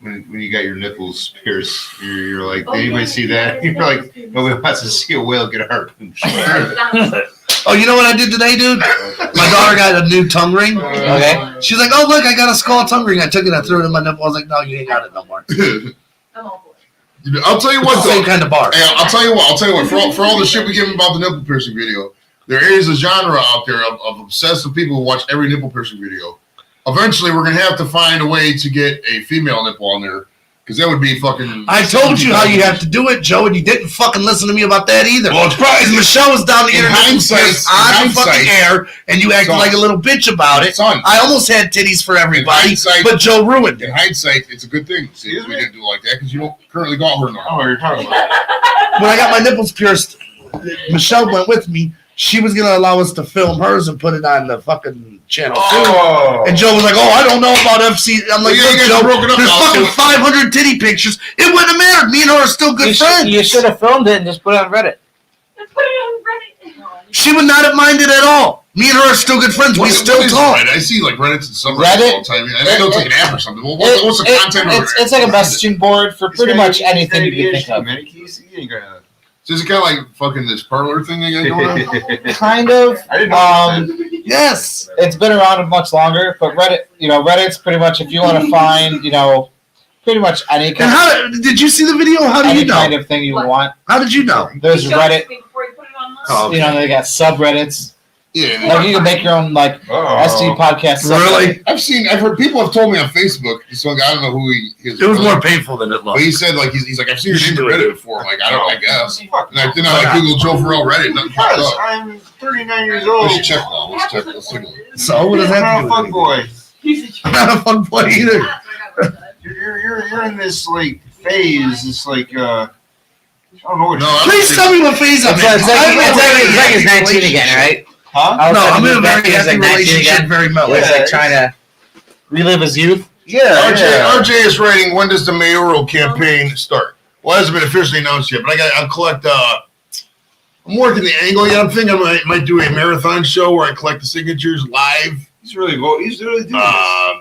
when you got your nipples pierced? You're like, did anybody see that? You're like, nobody wants to see a whale get a harpoon. Oh, you know what I did today, dude? My daughter got a new tongue ring. Okay. She's like, "Oh, look, I got a skull tongue ring." I took it, I threw it in my nipple. I was like, "No, you ain't got it no more." I'm all for it. I'll tell you It's what, the though. same kind of bar. Hey, I'll tell you what. For all the shit we give them about the nipple piercing video, there is a genre out there of obsessive people who watch every nipple piercing video. Eventually, we're gonna have to find a way to get a female nipple on there, because that would be fucking. I told you how you have to do it, Joe, and you didn't fucking listen to me about that either. Well, it's probably Michelle was down the in internet hindsight- on in fucking hindsight- air, and you acted Son. like a little bitch about it. Son. I almost had titties for everybody, hindsight- but Joe ruined In it. hindsight, it's a good thing. See, Excuse we me? didn't do it like that because you don't currently got her now. Oh, you're talking about. When I got my nipples pierced, Michelle went with me. she was gonna allow us to film hers and put it on the fucking channel too. Oh. And Joe was like, "Oh, I don't know about FC." I'm like, Yeah, "Look, you guys Joe, broke it up there's now, fucking too. 500 titty pictures. It wouldn't have mattered. Me and her are still good friends." You should have filmed it and just put it on Reddit. Let's put it on Reddit. She would not have minded at all. Me and her are still good friends. We still talk. Reddit? I see like Reddit's and subreddits Reddit? all the time. I know it's like an app or something. Well, what's the content? It's like a messaging board for pretty much anything you can think of. So is it kind of like fucking this parlor thing they got going on? Kind of. I didn't know Yes, it's been around much longer, but Reddit's pretty much if you want to find, pretty much any And kind, how did you see the video? How do any you know? kind of thing you want. How did you know? There's You showed it Reddit. to me before you put it online. Oh, They got subreddits. Yeah. Like you can make your own STD podcast. Really? I've heard people have told me on Facebook. So I don't know who he is. It was more painful than it But looked. he said like he's like I've seen your name on Reddit before. I'm like I guess. And I then I Google Joe Farrell Reddit. Nothing popped Because up. I'm 39 years old. Let's check now. Let's check. Let's take a look. So what does that I'm do? not a fuck boy. I'm not a fun boy either. You're in this like phase. It's like I don't know what. No, I'm Please tell me what phase I'm in. It's like he's 19 again, right? Huh? No, I'm in a Back very when he was happy 19 relationship, again. very mellow. Where he's like trying to relive his youth. Yeah. RJ is writing. When does the mayoral campaign start? Well, it hasn't been officially announced yet, but I'll collect. I'm working the angle yet. I'm thinking I might do a marathon show where I collect the signatures live. He's really doing this.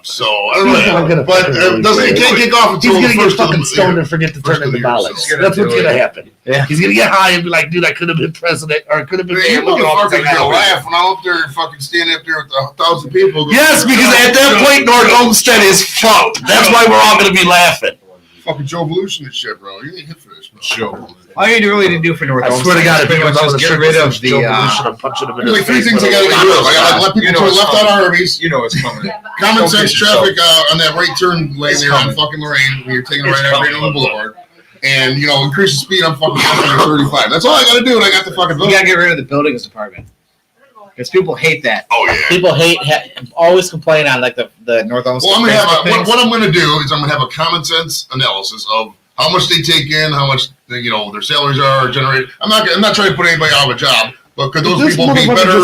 So I don't know, but it can't kick off He's until gonna the get first of fucking the stoned year. and forget to First turn of in the the year, ballots. so. That's what's He's gonna gonna happen. Yeah. He's gonna get high and be like, "Dude, I could have been president, or I could have been Man, you mayor. Look at all the motherfuckers are gonna technology." laugh when I'm up there and fucking standing up there with 1,000 people. Yes, because at that point, North Olmsted is fucked. That's why we're all gonna be laughing. Fucking Joe Evolution and shit, bro. You ain't hit for this, bro. Joe. All you really need to do for North I swear to God, if pretty you much just get rid of the. I'm punching him in There's his like three face things I with a gotta get rid of. I gotta let people You know turn it's left coming. on Arby's. You know it's coming. Yeah, but Common Don't sense kid yourself. traffic on that right turn lane It's there on coming. fucking Lorraine when you're taking a It's right out coming. on the boulevard. And, increase the speed on fucking 35. That's all I gotta do, and I got the fucking You vote. gotta get rid of the buildings department because people hate that. Oh, yeah. People always complain on like the North Olmsted. Well, I'm gonna have things. what I'm gonna do is I'm gonna have a common sense analysis of how much they take in, how much their salaries are generated. I'm not trying to put anybody out of a job, but could those people be better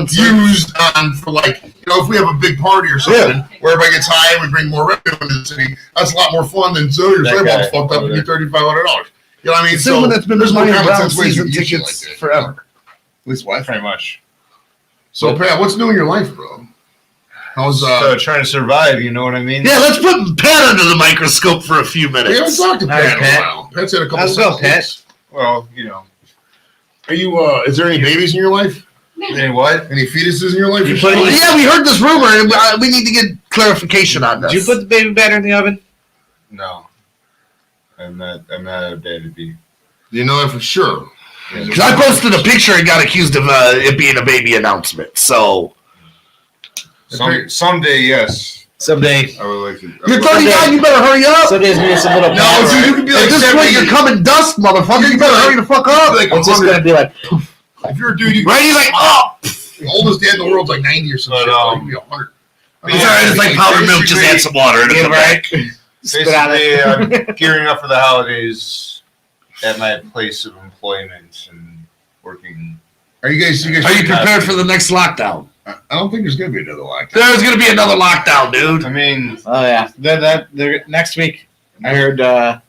used on for if we have a big party or something where everybody gets high and we bring more revenue into the city, that's a lot more fun than your That sidewalk's guy fucked up and get $3,500. You know what I mean? Someone that's been there's no buying common Brown sense ways season you get shit tickets like that. forever. At least what? Pretty much. So Pat, what's new in your life, bro? How's So trying to survive, you know what I mean? Yeah, let's put Pat under the microscope for a few we haven't minutes. talked to Pat in a Pat. while. Pat's had a couple How's it going, seconds. Well, Are you is there any babies in your life? Any what? Any fetuses in your life? Well, yeah, we heard this rumor, and we need to get clarification on this. Did you put the baby batter in the oven? No. I'm not a baby. You know that for sure. Because I posted a picture and got accused of it being a baby announcement. So Someday, yes. Someday. I would like to. you're 39. You better hurry up. Some days maybe some little. No, powder, so right? you could be At like this 70. point, you're coming dust, motherfucker. You better hurry the fuck up. Like It's just 100. gonna be like. If you're a dude, you Right? He's like, oh. the oldest dad in the world's like 90 or something. But, You could be 100. It's all right. It's like powdered milk. Just add some water in it. Yeah, right. Spit out Basically, it. I'm gearing up for the holidays at my place of employment and working. Are you guys? Are you prepared for the next lockdown? I don't think there's gonna be another lockdown. There's going to be another lockdown, dude. I mean, Oh yeah. They're next week. I heard a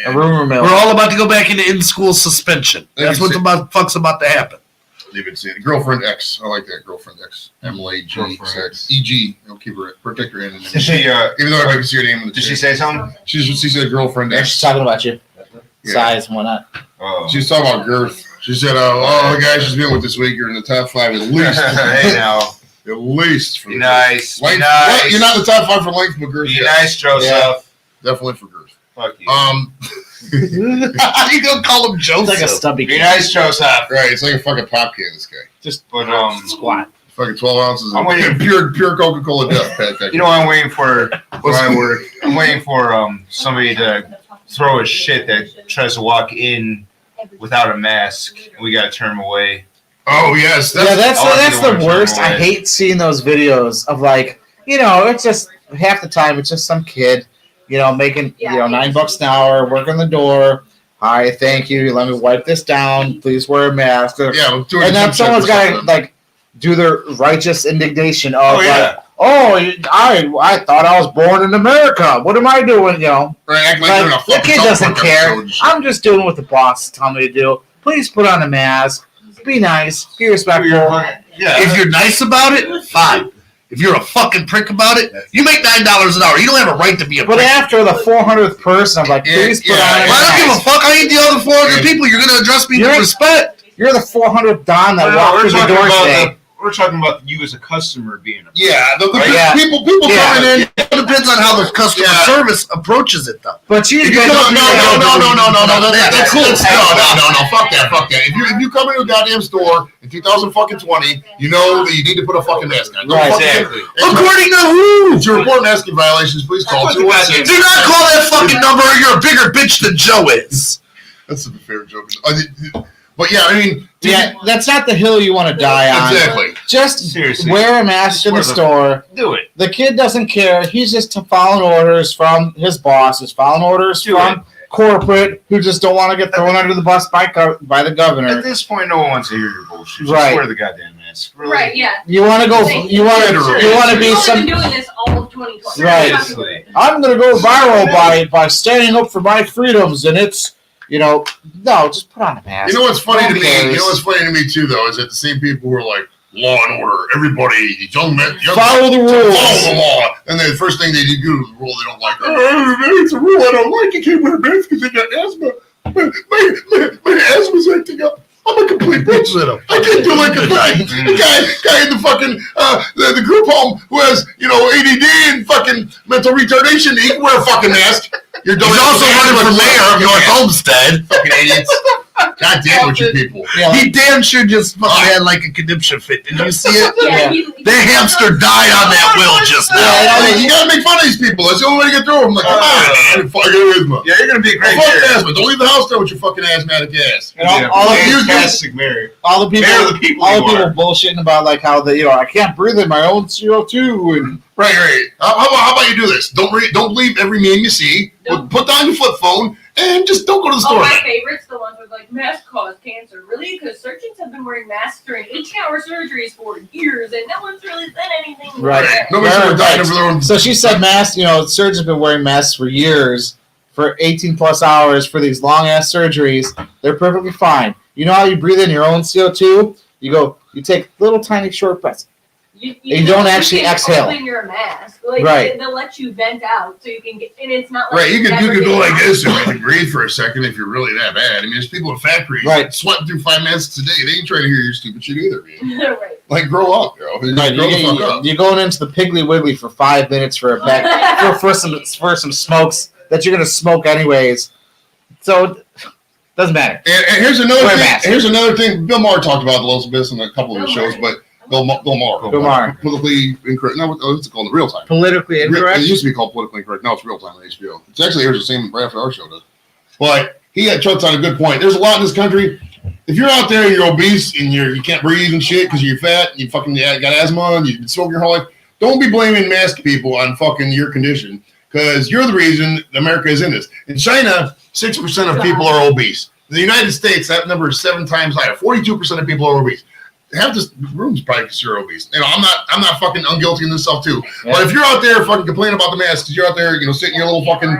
rumor mill. We're all about to go back into in-school suspension. That's what's fuck's about to happen. Leave it to Girlfriend X. I like that. Girlfriend X. MLAG. Girlfriend X. EG. I'll keep her. Protect her in. did she? Even though everybody can see her name in the Did she chat. say something? She said Girlfriend She's X. talking about you. Yeah. Size and whatnot. Oh. She was talking about girth. She said, "Oh, the guys she's been with this week are in the top 5 at least. Hey now. At least for Be the nice. Be length. nice. Well, you're not in the top 5 for length, but girth. Be yeah. nice, Joseph. Yeah. Definitely for girth. Fuck you. You gonna call him It's Joseph? like a stubby. Be nice, Joseph. Right, it's like a fucking pop can. This guy. But Squat. Fucking 12 ounces I'm of waiting- pure Coca-Cola death, Pat. you know what I'm waiting for where I work? I'm waiting for somebody to throw a shit that tries to walk in without a mask, and we gotta turn them away. Oh yes, Yeah, that's I that's want the to worst. turn I away. hate seeing those videos of it's just half the time it's just some kid, making $9 an hour, working the door, Hi, thank you. Let me wipe this down. Please wear a mask. Yeah, And then someone's got to like do their righteous indignation of I thought I was born in America. What am I doing? Right, act like they're in a The fucking kid South doesn't Park care. episode and shit. I'm just doing what the boss tell me to do. Please put on a mask. Be nice. Be respectful. Yeah. If you're nice about it, fine. If you're a fucking prick about it, you make $9 an hour. You don't have a right to be a But prick. after the 400th person, I'm like, please put on a Well, I don't give a mask. fuck. I ain't the other 400 people. You're going to address me with You're- respect. You're the 400th Don that walked through the door today. We're talking about you as a customer being a Yeah, the Yeah. people Yeah. coming in. It depends on how the customer service approaches it, though. But she's If you been come, no. That's cool. No. Fuck that. If you come into a goddamn store in 2020, you know that you need to put a fucking mask on. Right, exactly. According to who? If you report masking violations, please call That's what the 216. Do not call that fucking number or you're a bigger bitch than Joe is. That's a favorite joke. But yeah, I mean, Yeah, that's not the hill you want to die on. exactly. Just Seriously. wear a mask in the store. Do it. The kid doesn't care. He's just following orders from his boss. He's following orders from corporate who just don't want to get thrown under the bus by the governor. At this point, no one wants to hear your bullshit. Just Right. wear the goddamn mask. Really? Right, yeah. You want to go? You want to be We've only some? been doing this all of 2020. Right. Seriously. I'm gonna go viral by standing up for my freedoms, and it's no, just put on a mask. You know what's funny to Who me? cares? You know what's funny to me too, though, is that the same people who are like law and order, everybody, young men, Follow the rules. follow the law, and then the first thing they do is the rule they don't like. It's a rule I don't like. You can't wear a mask because they got asthma. My asthma's acting up. I'm a complete bitch. I can't do like a thing. The guy in the fucking the group home who has ADD and fucking mental retardation, he can wear a fucking mask. You're He's also running for mayor of North Homestead. Fucking idiots. God damn with you people. Yeah, He damn sure just fucking had like a conniption fit. Did you see it? Yeah, The hamster died on that wheel just now. Hey, you gotta make fun of these people. That's the only way to get through them. Like, come on, man. Fucking asthma. Yeah, you're gonna be a great Fuck mayor. asthma. Don't leave the house there with your fucking asthmatic ass. And all the Fantastic mayor. all the people, Mayor of the people all you the people are. bullshitting about like how I can't breathe in my own CO2 and Right. How about you do this? Don't believe every meme you see. Put down your flip phone and just don't go to the Oh, store. my favorites, the ones with like masks cause cancer. Really? Because surgeons have been wearing masks during 18-hour surgeries for years, and no one's really said anything. Right. about it. Nobody's ever died over their own. So she said masks, surgeons have been wearing masks for years, for 18 plus hours for these long ass surgeries. They're perfectly fine. You know how you breathe in your own CO2? You take little tiny short breaths. You don't actually can exhale. Open your mask. Like, Right. They'll let you vent out so you can get, and it's not like Right, you never could go getting like out. this and you can breathe for a second if you're really that bad. I mean, there's people in factories sweating through 5 masks a day. They ain't trying to hear your stupid shit either, man. Right. Like, grow up, girl. Just Right, grow the fuck up. you're going into the Piggly Wiggly for 5 minutes for a back for some smokes that you're gonna smoke anyways. So doesn't matter. And here's another Wear a thing. mask. Here's another thing. Bill Maher talked about a little bit in a couple of his shows, but Bill Maher. Bill Maher. Politically incorrect. No, what's it called? The Real Time. Politically It used to be called Politically Incorrect. Now it's Real Time on HBO. It's actually airs the same right after our show does. But he had touched on a good point. There's a lot in this country. If you're out there and you're obese and you can't breathe and shit because you're fat and you fucking got asthma and you've been smoking your whole life, don't be blaming mask people on fucking your condition because you're the reason America is in this. In China, 6% of people are obese. In the United States, that number is 7 times higher. 42% of people are obese. Half this room's probably considered obese. I'm not fucking unguilty in this stuff too. Yeah. But if you're out there fucking complaining about the mask because you're out there, sitting in your little fucking,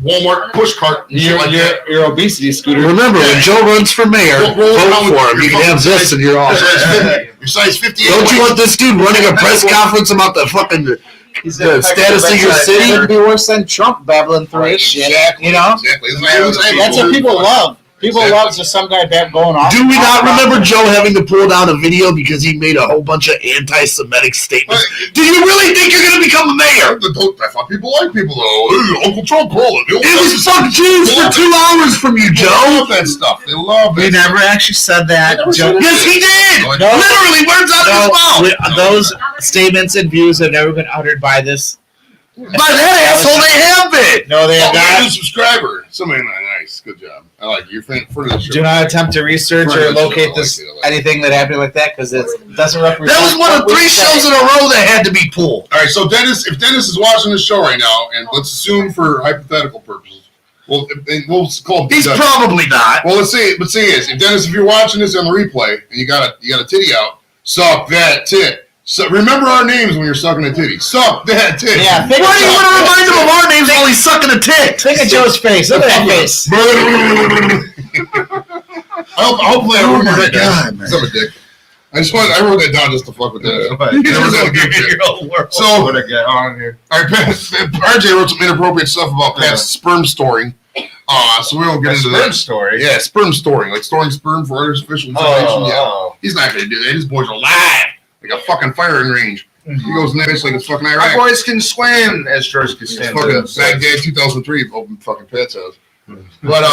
Walmart push cart and shit like that. Your obesity scooter. Remember, when Joe runs for mayor, Don't vote roll around with for him. your You can have fucking this and you're all. Your size 58. Don't you want this dude running a press conference about the fucking the status of your city? It'd be worse than Trump babbling through his shit. Exactly. Exactly. That's what people love. People love just some guy going off. Do we not remember Joe having to pull down a video because he made a whole bunch of anti-Semitic statements? Do you really think you're going to become a mayor? I thought people like people though. Uncle Trump called it. It was fuck Jews for 2 hours from you, They Joe. love that stuff. They love We it. never actually said that. Never Joe. said Yes, he did. No. Literally, words out of his mouth. Those statements and views have never been uttered by this. By that asshole, they have it. No, they have My new not. subscriber. Somebody nice. Good job. I like you. For the show. Do not attempt to research or locate this anything that happened like that because it doesn't represent. That was one of 3 shows in a row that had to be pulled. All right, so if Dennis is watching this show right now, and let's assume for hypothetical purposes Well, and we'll call him. He's probably not. Well, let's see. But see, if Dennis, if you're watching this on the replay and you got a titty out, suck that tit. So remember our names when you're sucking a titty. Suck that tit. Yeah, Why do you want to remind him of our names while he's sucking a tit? Think of Joe's face. Look at that face. Hopefully I remember that God, down. I'm a dick. I wrote that down just to fuck with that. So what I get on here? All right, RJ wrote some inappropriate stuff about past sperm storing. So we won't get into that. Story. Yeah, sperm storing, like storing sperm for artificial insemination. Yeah, he's not gonna do that. His boys are live, like a fucking firing range. He goes in there, it's like it's fucking Iraq. My boys can swim as George can It's stand. fucking Baghdad 2003, open fucking Pat's house. But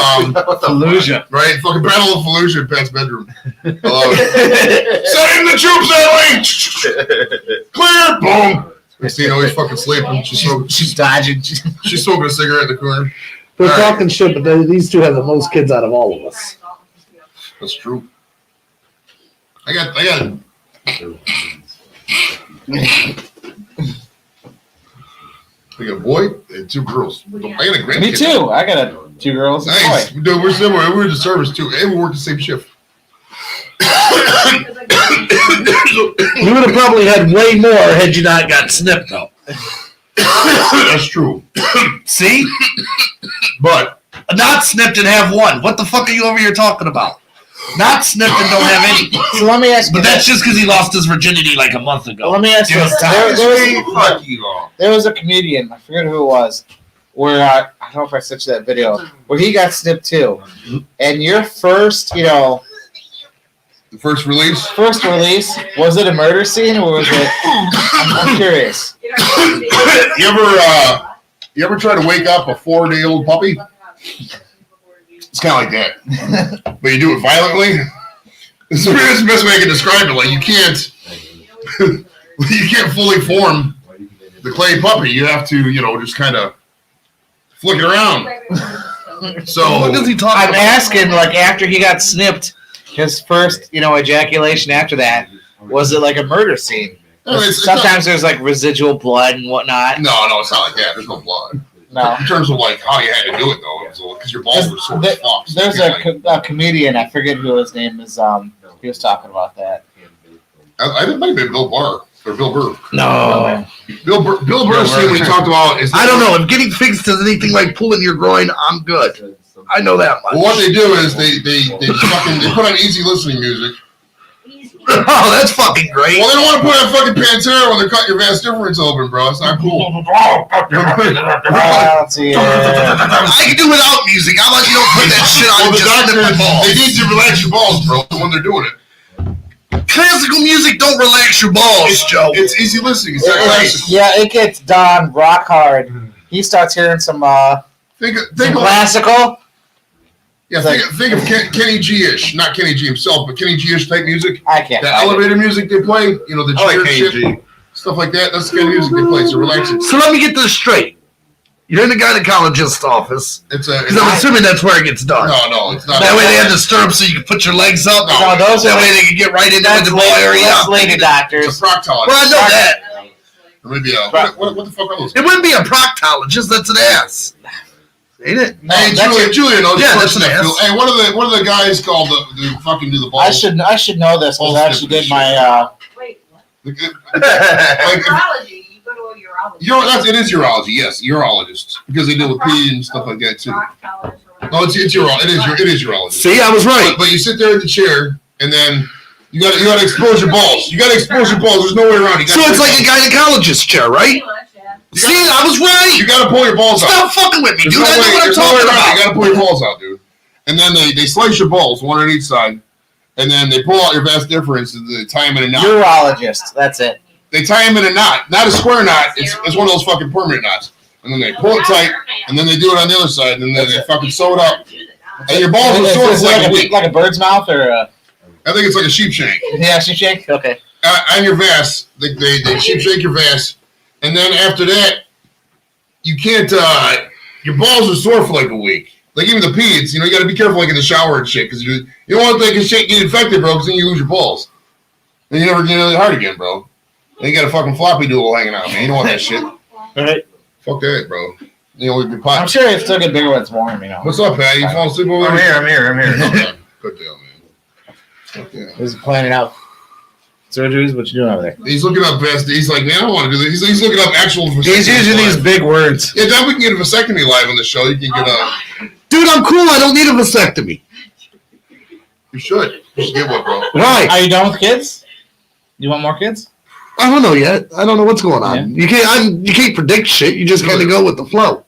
Fallujah. right, fucking Battle of Fallujah in Pat's bedroom. I love it. Send in the troops, Ellie. Clear, boom. Christine always fucking sleeping. She's dodging. She's smoking a cigarette in the corner. They're All right. talking shit, but these two have the most kids out of all of us. That's true. I got. We got a boy and 2 girls. I got a grandkid. Me too. I got 2 girls and a Nice. boy. Dude, we're similar. We're in the service too. And we work the same shift. You would have probably had way more had you not got snipped, though. That's true. See? But Not snipped and have 1. What the fuck are you over here talking about? Not snipped and don't have any. So let me ask you. But that's just because he lost his virginity like a month ago. Let me ask you. Give us time. Fuck you all. There was a comedian, I forget who it was, where I don't know if I sent you that video, where he got snipped too. And your first, the first release. was it a murder scene or was it? I'm curious. You ever try to wake up a 4-day-old puppy? It's kind of like that, but you do it violently. It's the best way I can describe it. Like you can't fully form the clay puppy. You have to, just kind of flick it around. So What does he talk I'm about? asking, like, after he got snipped, his first, ejaculation after that, was it like a murder scene? No, it's Sometimes there's like residual blood and whatnot. no, it's not like that. There's no blood. No. In terms of like how you had to do it though, because your balls were sore as fuck. So There's you can't, a comedian, I forget who his name is. He was talking about that. I think it might have been Bill Barr or Bill Burr. No. Bill Burr scene we talked about is I don't know. If getting fixed is anything like pulling your groin, I'm good. I know that much. Well, what they do is they put on easy listening music. Oh, that's fucking great. Well, they don't want to put on fucking Pantera when they're cutting your vas deferens open, bro. It's not cool. Let's see. I can do without music. How about you don't put that shit on Well, and the just snip my doctors, balls? they need to relax your balls, bro, when they're doing it. Classical music don't relax your balls, Joe. It's easy listening. It's not classical. Yeah, it gets Don rock hard. He starts hearing some Think of classical. think of Kenny G-ish, not Kenny G himself, but Kenny G-ish type music. I can't. The find it. elevator music they play, the I like cheer Kenny shit, stuff like that. That's the kind of music they play. So relax it. So let me get this straight. You're in the gynecologist's office. It's Because I'm assuming that's where it gets done. no, it's not. That way they have the stirrups so you can put your legs up. No, those That are way they can get right into that's the ball area. that's lady It's doctors. a proctologist. Well, I know that. Or maybe what the fuck are those? It wouldn't be a proctologist. That's an ass. Ain't it? No, Hey, that's Julia knows. Yeah, the person that's an that ass. Hey, what are the guys called the fucking do the balls? I should know this because I actually did my. Wait, what? Like, Urology. You go to a urologist. it is urology. Yes, urologists because they deal with pee and stuff like that too. Proctologist or No, it is urology. See, I was right. But you sit there in the chair and then you got to expose your balls. You got to expose your balls. There's no way around. So it's like a gynecologist chair, right? Pretty much, yeah. See, I was right. you got to pull your balls out. Stop fucking with me, There's dude. no I know way- what I'm there's no way talking around it. about. You got to pull your balls out, dude. And then they slice your balls, one on each side, and then they pull out your vas deferens and they tie them in a knot. Urologist. That's it. They tie them in a knot, not a square knot. It's one of those fucking permanent knots. And then they pull it tight, and then they do it on the other side, and then they fucking sew it up. And your balls are sort of Is it like a week. like a bird's mouth or a I think it's like a sheep shank. sheep shank? Okay. On your vas, they sheep shank your vas, and then after that, you can't. Your balls are sore for like a week. Like even the peds, you got to be careful like in the shower and shit, because you don't want to shit get infected, bro, because then you lose your balls. Then you never get really hard again, bro. Then you got a fucking floppy doodle hanging out, man. You don't want that shit. Right. Fuck that, bro. You know, we'd be I'm popping. sure it still get bigger when it's warm, you know. What's up, Pat? You fall asleep over I'm there? here. Okay. Good deal, man. Okay. He's planning out surgeries. What you doing over there? He's looking up best. He's like, man, I don't want to do this. He's looking up actual. He's using these big words. Yeah, then we can get a vasectomy live on the show. You can get Dude, I'm cool. I don't need a vasectomy. You should. You should get one, bro. Why? Are you done with kids? You want more kids? I don't know yet. I don't know what's going on. You can't predict shit. You just kind of go with the flow.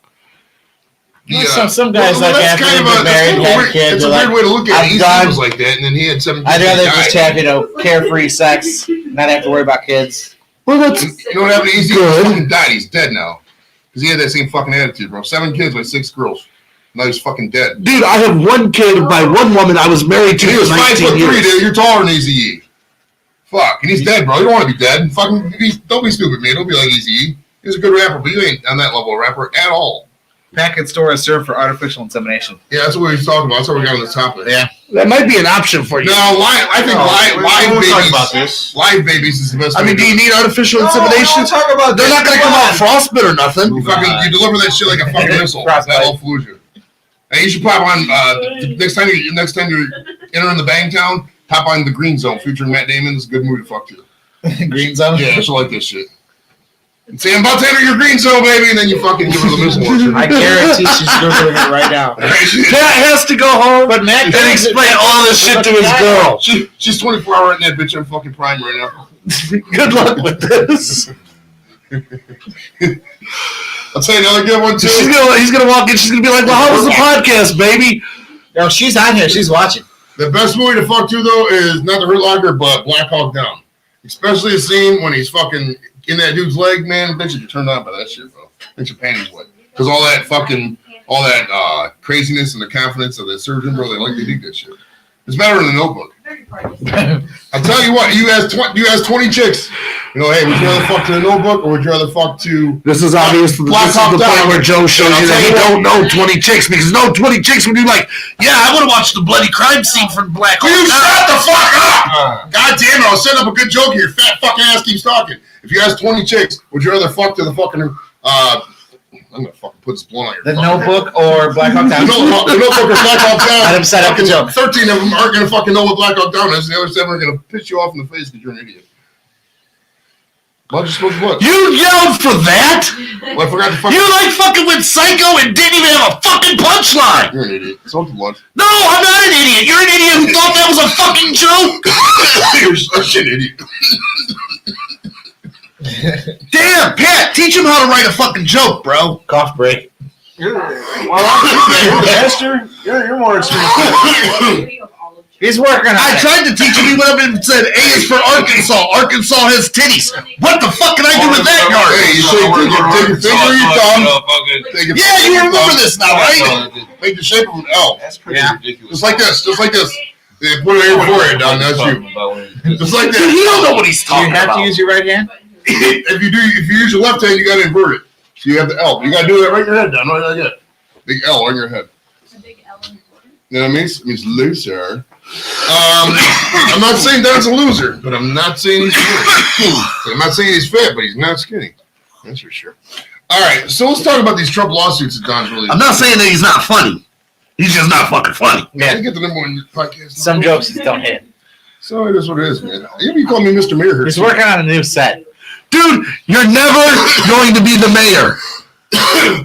Yeah. Some guys like that's after kind they of get married, have weird, kids. it's a they're weird way to look at I'm it. He done. was like that, and then he had 7 kids. I'd rather and just died. have carefree sex, not have to worry about kids. Well, that's You know what happened? He's good. fucking died. He's dead now. Because he had that same fucking attitude, bro. 7 kids with 6 girls. Now he's fucking dead. Dude, I have 1 kid by 1 woman I was married to He was for 5'3", 19 years. dude. You're taller than Easy E. Fuck, and he's dead, bro. You don't want to be dead. Fucking, don't be stupid, man. Don't be like Easy E. He's a good rapper, but you ain't on that level of rapper at all. Packet store is served for artificial insemination. Yeah, that's what he's talking about. That's what we got on the topic. Yeah. That might be an option for you. No, I think live We'll talk babies. about this. Live babies is the best. I way mean, to do you need artificial No, insemination? don't talk about They're this. not going to come out frostbite or nothing. You fucking deliver that shit like a fucking missile. That whole Fallujah. Hey, you should pop on next time you're entering the Bang Town. Pop on the Green Zone featuring Matt Damon. It's a good movie to fuck to. Green zone? Yeah, I should like this shit. And say I'm about to enter your Green Zone, baby, and then you fucking give her the missile launcher. I guarantee she's Googling it right now. Cat has to go home But Matt and explain all this shit to his girl. She's 24 hour in that bitch on fucking Prime right now. Good luck with this. I'll tell you another good one too. He's gonna walk in. She's gonna be like, "Well, how was the podcast, baby?" No, she's on here. She's watching. The best movie to fuck to though is not The Hurt Locker, but Black Hawk Down. Especially the scene when he's fucking in that dude's leg, man. Bitch, you turned on by that shit, bro. Makes your panties wet. Because all that craziness and the confidence of the surgeon, bro, they dig that shit. It's better than The Notebook. I'll tell you what, you ask 20 chicks. You know, hey, would you rather fuck to The Notebook or would you rather fuck to This is obvious. This Black is Hawk the Down. point where Joe shows I'll you that tell he you don't know 20 chicks because no 20 chicks would be like, "Yeah, I want to watch the bloody crime scene from Black Hawk You Down." shut the fuck up! God damn it, I was setting up a good joke here. Fat fucking ass keeps talking. If you ask 20 chicks, would you rather fuck to the fucking I'm gonna fucking put this blunt on your The fucking Notebook or Black Hawk Down? The Notebook or Black Hawk Down. Let him set up the Fucking joke. 13 of them aren't gonna fucking know what Black Hawk Down is. The other 7 are gonna piss you off in the face because you're an idiot. Well, just look. You yelled for that? Well, I forgot to fucking. You like fucking went psycho and didn't even have a fucking punchline. You're an idiot. Smoke the blunt. No, I'm not an idiot. You're an idiot who thought that was a fucking joke. You're such an idiot. Damn, Pat, teach him how to write a fucking joke, bro. Cough break. You're master. You're more experienced. He's working on I it. tried to teach him. He went up and said, A is for Arkansas. Arkansas has titties. What the fuck can I do with that Hey, garbage? you say take your finger or your thumb. Take your Yeah, finger you or your remember thumb. this now, right? Make the shape of an L. That's pretty Yeah. ridiculous. Just like this. They put it in your forehead, Don. That's you. Just like Dude, he don't that. know what he's Do you talking have about. to use your right hand? If you use your left hand, you gotta invert it. So you have the L. You gotta do that right in your head, Don. Right like that. Big L on your head. You know what I mean? It means loser. I'm not saying Don's a loser, but I'm not saying he's fat. I'm not saying he's fat, but he's not skinny. That's for sure. All right, so let's talk about these Trump lawsuits that Don's really. I'm not saying that he's not funny. He's just not fucking funny. I Yeah. get the number one podcast. Some jokes just don't hit. So it is what it is, man. You call me Mr. Mayor. He's working on a new set. Dude, you're never going to be the mayor.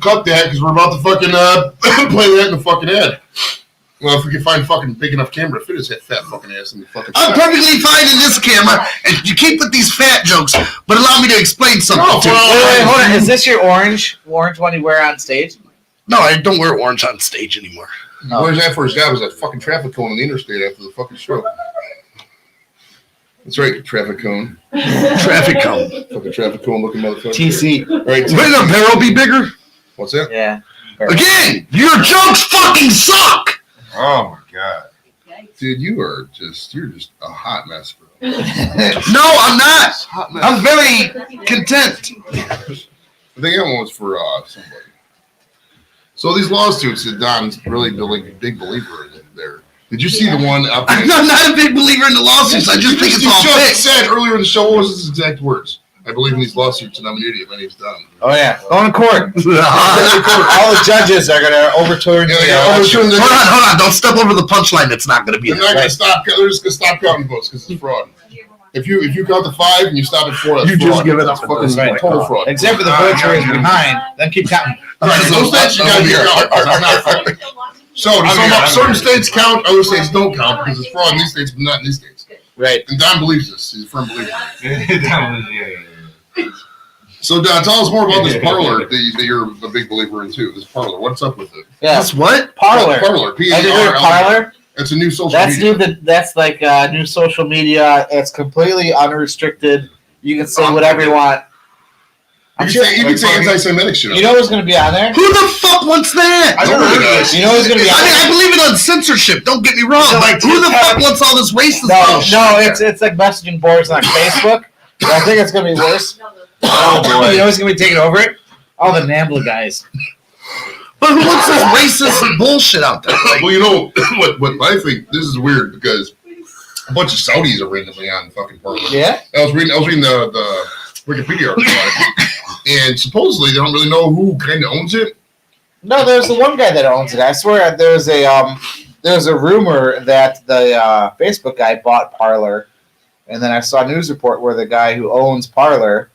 Cut that, because we're about to fucking play that in the fucking ad. Well, if we can find fucking big enough camera to fit his fat fucking ass in the fucking. I'm perfectly fine in this camera, and you keep with these fat jokes, but allow me to explain something No, to you. Wait, hold on. Is this your orange one you wear on stage? No, I don't wear orange on stage anymore. Where's that for his job? Is that fucking traffic cone on the interstate after the fucking show? That's right, traffic cone. Traffic cone. Fucking traffic cone looking motherfucker. TC. All right, Wouldn't a barrel be bigger? what's that? Yeah. Again, your jokes fucking suck! Oh my god. Dude, you're just a hot mess, bro. No, I'm not. Hot mess. I'm very content. I think that one was for somebody. So these lawsuits that Don's really a big believer in there. Did you see the one up I'm there? not a big believer in the lawsuits. I just think it's all just fixed. said earlier in the show, what was his exact words? I believe in these lawsuits, and I'm an idiot when he's done. Oh yeah, going to court. All the judges are gonna overturn. Hold on! Don't step over the punchline. That's not going to be. They're not going to stop. They're just going to stop counting votes because it's fraud. If you count to 5 and you stop at 4, that's You fraud. just give it up That's at fucking this point. total fraud. Except for the votes where he's behind, then keep counting. Those states you got to count. It's not fraud. So certain states count, other states don't count because it's fraud in these states, but not in these states. Right. And Don believes this. He's a firm believer. Yeah. So Don, tell us more about this parlor that you're a big believer in too. This parlor, what's up with it? Yeah. That's what? Parlor. Parlor. Have you heard of Parlor? It's a new social That's media. new. That's like new social media. It's completely unrestricted. You can say whatever you want. You can say anti-Semitic shit. You know who's going to be on there? Who the fuck wants that? I never heard of this. You know who's going to be on I mean, there? I believe in censorship. Don't get me wrong. So, Like, who the fuck wants all this racist No, bullshit? it's like messaging boards on Facebook. I think it's going to be worse. Oh, boy. You know who's going to be taking over it? All the NAMBLA guys. But who wants this racist bullshit out there? Like, Well, you know what I think this is weird because a bunch of Saudis are randomly on fucking Parler. Yeah? I was reading the Wikipedia article about it, and supposedly they don't really know who kind of owns it. No, there's the one guy that owns it. I swear there's a rumor that the Facebook guy bought Parler, and then I saw a news report where the guy who owns Parler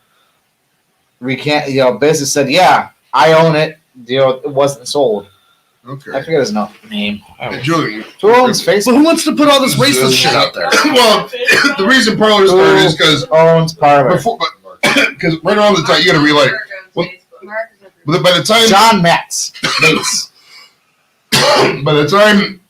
basically said, "Yeah, I own it. It wasn't sold." I Okay. forget his name. Julian. Who owns but Facebook? who wants to put all this racist shit out there? Well, the reason Parler started is because Owns Parler. because right around the time you got to realize by the time John Matz. Mates. by the time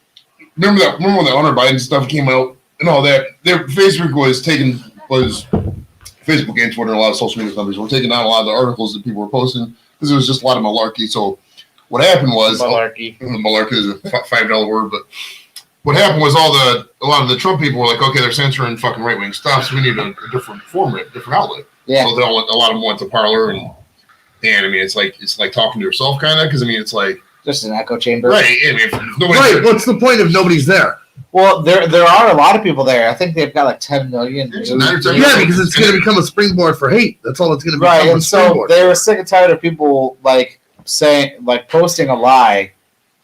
remember when the Hunter Biden stuff came out and all that, Facebook was Facebook and Twitter and a lot of social media companies were taking down a lot of the articles that people were posting because it was just a lot of malarkey. So what happened was Malarkey. Malarkey is a $5 word, but what happened was a lot of the Trump people were like, okay, they're censoring fucking right wing stuff, so we need a different format, different outlet. Yeah. So a lot of them went to Parler, and I mean it's like talking to yourself kind of because I mean it's like Just an echo chamber. right. I mean, if nobody Right, what's the point if nobody's there? Well, there are a lot of people there. I think they've got like 10 million. It's 9 or 10 Yeah, because it's going to become a springboard for hate. That's all it's going to become. Right, a and so springboard. they were sick and tired of people posting a lie,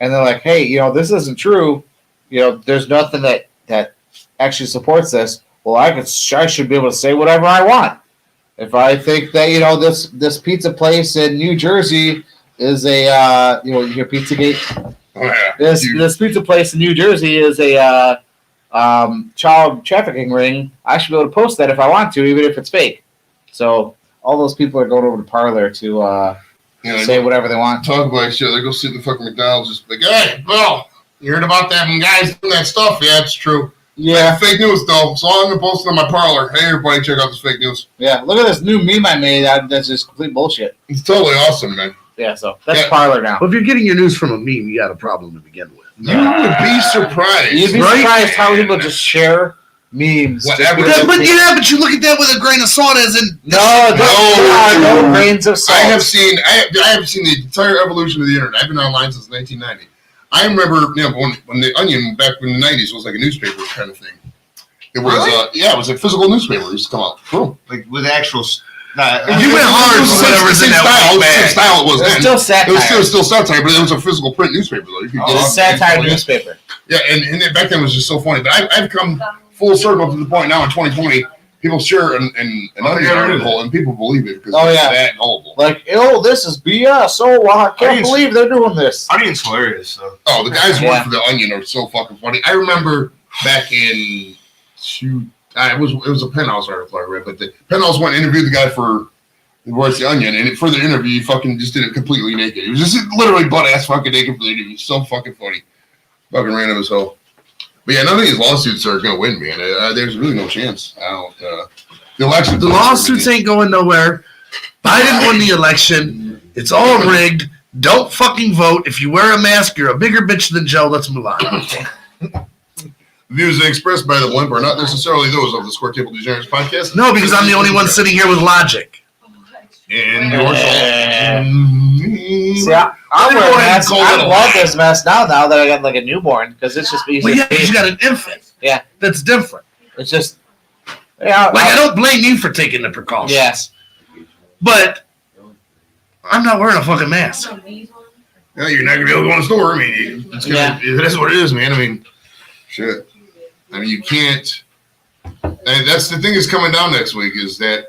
and they're like, "Hey, this isn't true. There's nothing that actually supports this. Well, I should be able to say whatever I want. If I think that this pizza place in New Jersey is a you hear Pizzagate. Oh, yeah. This pizza place in New Jersey is a child trafficking ring. I should be able to post that if I want to, even if it's fake. So all those people are going over to Parler to say whatever they want. Talk about shit. They go sit in the fucking McDonald's, just like, hey, Bill, you heard about that guys doing that stuff? Yeah, it's true. Yeah, Fake news though, so I'm gonna post it on my Parler. Hey, everybody, check out this fake news. yeah. Look at this new meme I made. That's just complete bullshit. It's totally awesome, man. Yeah, so that's Yeah. Parler now. Well, if you're getting your news from a meme, you got a problem to begin with. You would be surprised. You'd be Right? surprised how people just share memes. Whatever. But you look at that with a grain of salt, as in No grains of salt. I have seen the entire evolution of the internet. I've been online since 1990. I remember, when the Onion back in the 90s was like a newspaper kind of thing. It was, it was a physical newspaper. It used to come out. Boom. Like with actual. you went hard for whatever's in that style. white bag. Same style it was It's then. still satire. It was still satire, but it was a physical print newspaper. Though. You could get It's it. satire newspaper. Yeah, and back then it was just so funny. But I've come full circle to the point now in 2020. People share an Onion article and people believe it because it's that gullible. Like, this is BS. Oh, I can't believe they're doing this. Onion's hilarious. So. Oh, the guys who work for the Onion are so fucking funny. I remember back in it was a Penthouse article I read, but the Penthouse went and interviewed the guy for the Onion, and for the interview, he fucking just did it completely naked. He was just literally butt ass fucking naked for the interview. So fucking funny, fucking random as hell. But yeah, none of these lawsuits are gonna win, man. There's really no chance. I don't. The election. The lawsuits ain't going nowhere. Biden won the election. It's all rigged. Don't fucking vote. If you wear a mask, you're a bigger bitch than Joe. Let's move on. Views expressed by the blimp are not necessarily those of the Square Table Degenerates podcast. No, because I'm the only one sitting here with logic. And yours. See, I'm wearing a mask. I love this mask now that I got like a newborn because it's just easy. Well, yeah, because you got an infant. Yeah. That's different. It's just, yeah. Like, I don't blame you for taking the precautions. Yes. But I'm not wearing a fucking mask. Yeah, you're not gonna be able to go in the store. I mean, that's what it is, man. I mean, shit. I mean, you can't. And that's the thing is coming down next week is that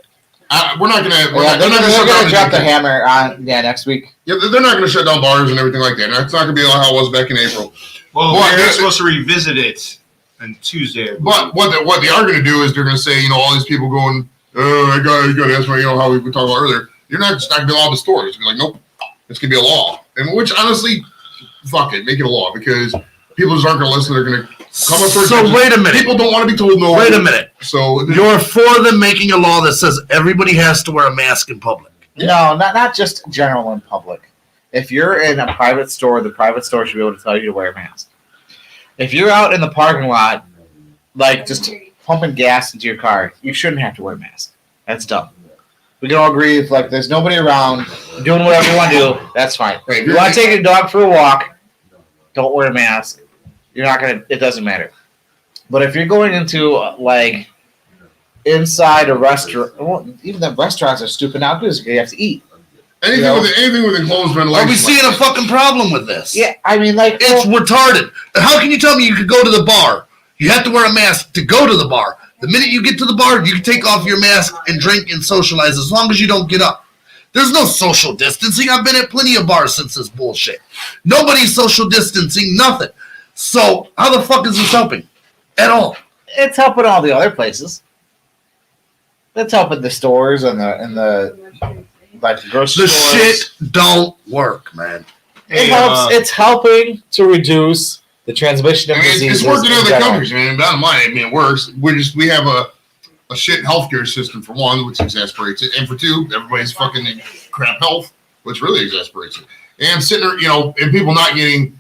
we're not gonna. They're gonna drop the hammer on next week. Yeah, they're not gonna shut down bars and everything like that. And it's not gonna be how it was back in April. Well, they're supposed to revisit it on Tuesday. But what they are gonna do is they're gonna say, all these people going, I got that's why how we talked about earlier. You're not just not gonna be allowed in the stores. It's gonna be like, nope, it's gonna be a law. And which honestly, fuck it, make it a law because people just aren't gonna listen. They're gonna come up for So wait a minute. People don't want to be told no. Wait a minute. So You're for them making a law that says everybody has to wear a mask in public. No, not just general in public. If you're in a private store, the private store should be able to tell you to wear a mask. If you're out in the parking lot, like just pumping gas into your car, you shouldn't have to wear a mask. That's dumb. We can all agree if there's nobody around doing whatever you want to do, that's fine. If you want to take your dog for a walk, don't wear a mask. You're not gonna. It doesn't matter. But if you're going into inside a restaurant, well, even the restaurants are stupid now because you have to eat. anything with enclosed ventilation. Are we seeing a fucking problem with this? Yeah, I mean, it's retarded. How can you tell me you could go to the bar? You have to wear a mask to go to the bar. The minute you get to the bar, you can take off your mask and drink and socialize as long as you don't get up. There's no social distancing. I've been at plenty of bars since this bullshit. Nobody's social distancing, nothing. So how the fuck is this helping? At all. It's helping all the other places. It's helping the stores and the grocery The stores. shit don't work, man. It helps. It's helping to reduce the transmission of diseases. It's working in other countries, man. Bottom line, it works. We have a shit healthcare system for one, which exasperates it, and for two, everybody's fucking crap health, which really exasperates it. And sitting there, and people not getting.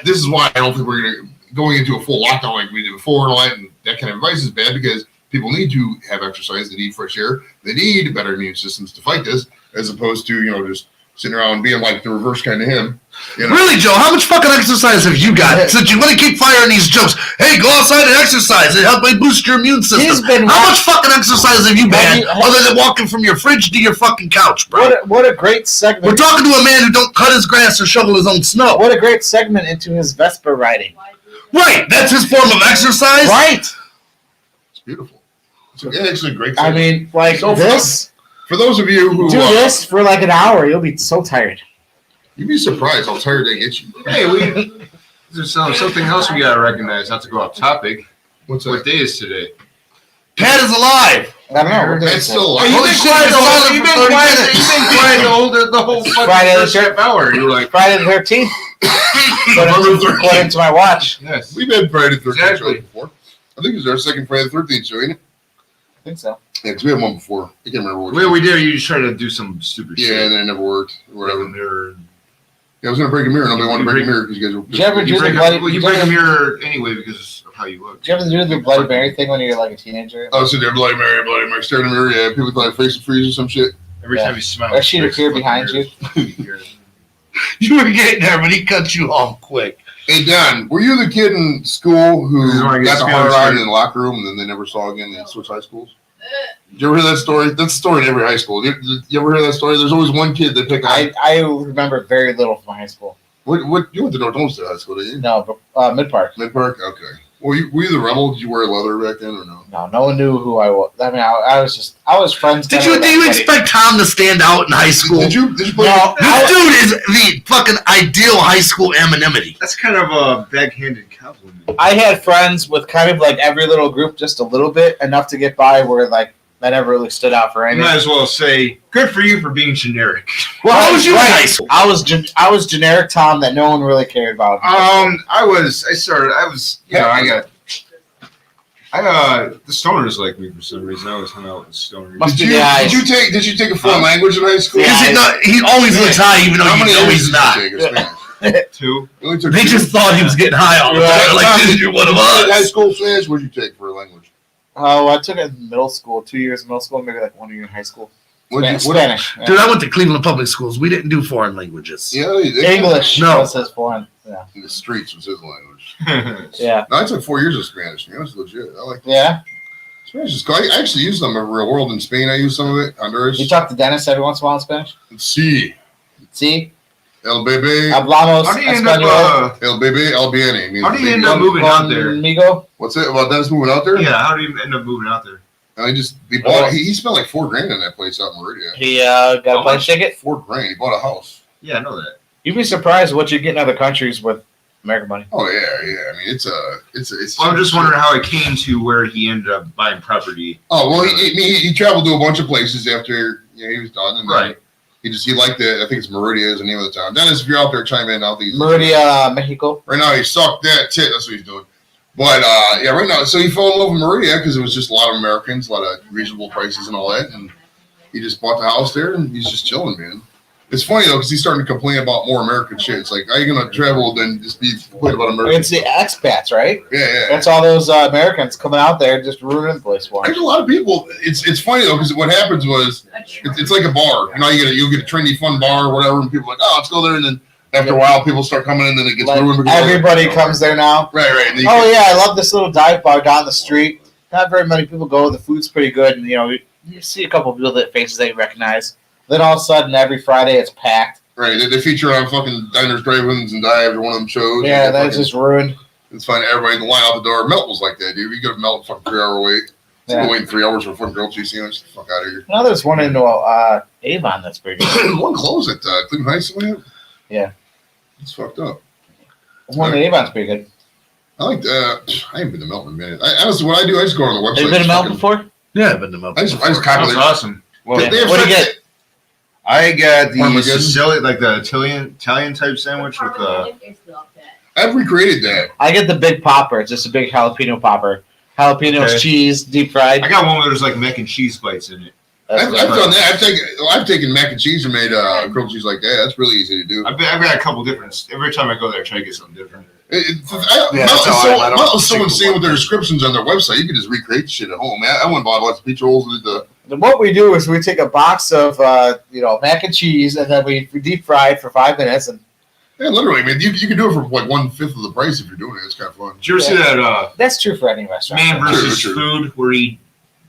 This is why I don't think we're going into a full lockdown like we did before, and that kind of advice is bad because people need to have exercise, they need fresh air, they need better immune systems to fight this, as opposed to just sitting around being like the reverse kind of him. Really, Joe? How much fucking exercise have you got? Since you want to keep firing these jokes, hey, go outside and exercise. It helps boost your immune system. How much fucking exercise have you had other than walking from your fridge to your fucking couch, bro? What a great segment. We're talking to a man who don't cut his grass or shovel his own snow. What a great segment into his Vespa riding. Right, that's his form of exercise. Right. It's beautiful. It's actually a great segment. I mean, this. For those of you who do this for an hour, you'll be so tired. You'd be surprised how tired they get you. Hey, there's something else we gotta recognize. Not to go off topic. What's that? What day is today? Pat is alive. I don't know. Pat's still alive. You've been quiet the whole Friday first half hour. You were like Friday the 13th. According to my watch. Yes. We've had Friday the 13th Exactly. show before. I think it was our second Friday the 13th show, ain't it? I think so. Yeah, because we had one before. I can't remember what. Well, we did. You just tried to do some stupid shit. Yeah, and then it never worked. Or whatever. Mirror. Yeah, I was going to break a mirror. Nobody wanted to break a mirror because you guys were. Did you ever do You break a mirror anyway because of how you look. Did you ever do the Bloody Mary thing when you were like a teenager? I was sitting there, Bloody Mary, staring in the mirror. Yeah, people thought I face and freeze or some shit. Every time you smile. Or she'd appear behind you. You were getting there, but he cut you off quick. Hey, Don, were you the kid in school who Who's wanna get got the hard scared? on in the locker room and then they never saw again and switched high schools? Did you ever hear that story? That's the story in every high school. You ever hear that story? There's always one kid that pick on. I remember very little from high school. What you went to North Olmsted High School, didn't you? No, but Mid Park. Mid Park? Okay. Were you the rebel? Did you wear leather back then or no? No one knew who I was. I mean, I was friends. Did you expect Tom to stand out in high school? Did you play? No, This dude is the fucking ideal high school anonymity. That's kind of a backhanded compliment. I had friends with kind of like every little group, just a little bit, enough to get by. Where like that never really stood out for You anything. might as well say, good for you for being generic. Well, how was you in high school? I was generic Tom that no one really cared about. The stoners like me for some reason. I always hung out with the stoners. Must be Did the eyes. you take a foreign language in high school? Yeah. He always looks high, even though How you many know languages he's did not. you take? Spanish? 2. You only took They two? just thought he was getting high all the time. Like, dude, you're one of High us. school Spanish, what did you take for a language? Oh, I took it in middle school, 2 years in middle school, maybe like 1 year in high school. Spanish. Dude, I went to Cleveland Public Schools. We didn't do foreign languages. Yeah, English. No. Was his foreign. Yeah. In the streets was his language. Yeah. No, I took 4 years of Spanish. Man, that's legit. I like Yeah. I actually use them in the real world in Spain. I use some of it. Honduras. You talk to Dennis every once in a while in Spanish? Sí. See? El bebé. Hablamos How do you end español. up? El bebé el viene. How do you end up moving out there? Conmigo? What's it about Dennis moving out there? Yeah, how do you end up moving out there? He bought. He spent like $4,000 in that place out in Meridian. He got a plane ticket. $4,000. He bought a house. Yeah, I know that. You'd be surprised what you get in other countries with American money. Oh yeah. I mean, it's. Well, I'm just wondering how it came to where he ended up buying property. Oh well, he traveled to a bunch of places after he was done, and right. He liked it. I think it's Meridia is the name of the town. Dennis, if you're out there, chime in. Meridia, Mexico. Right now, he sucked that tit. That's what he's doing. But right now, so he fell in love with Meridia because it was just a lot of Americans, a lot of reasonable prices and all that, and he just bought the house there, and he's just chilling, man. It's funny though because he's starting to complain about more American shit. It's like, how are you gonna travel then just be complaining about American? It's the expats, right? Yeah. That's all those Americans coming out there just ruining the place for There's them. a lot of people. It's funny though because what happens was it's like a bar. You'll get a trendy, fun bar or whatever, and people are like, oh, let's go there, and then after a while, people start coming in, and then it gets ruined. Everybody comes there now. Right. And I love this little dive bar down the street. Not very many people go. The food's pretty good, and you see a couple of people that faces that you recognize. Then all of a sudden, every Friday, it's packed. Right, they feature on fucking Diners, Drive-Ins, and Dives or one of them shows. Yeah, that's just ruined. It's fine. Everybody in the line out the door. Melt was like that, dude. You go to Melt, fucking 3 hour wait. Yeah. Waiting 3 hours for a fucking grilled cheese sandwich. Get the fuck out of here. Now there's one in Avon that's pretty good. One closed at Cleveland Heights. Yeah. It's fucked up. One in Avon's pretty good. I like that. I haven't been to Melt in a minute. Honestly, what I do, I just go on the website. Have you been to Melt before? Yeah, I've been to Melt. I just That's calculate. awesome. Well, They have what do you such- get? I got the Armageddon? Sicilian, like the Italian type sandwich with the. I've recreated that. I get the big popper. It's just a big jalapeno popper. Jalapenos, Okay. cheese, deep fried. I got one where there's like mac and cheese bites in it. That's I've good. done that. I've taken mac and cheese and made grilled cheese like that. That's really easy to do. I've got a couple different. Every time I go there, I try to get something different. Melt is so insane with their descriptions on their website. You can just recreate the shit at home. I went and bought lots of pizza rolls and did the. And what we do is we take a box of mac and cheese, and then we deep fry it for 5 minutes. And Yeah, literally, man. You can do it for like 1/5 of the price if you're doing it. It's kind of fun. Did you ever see that that's true for any restaurant. Man versus True. Food where he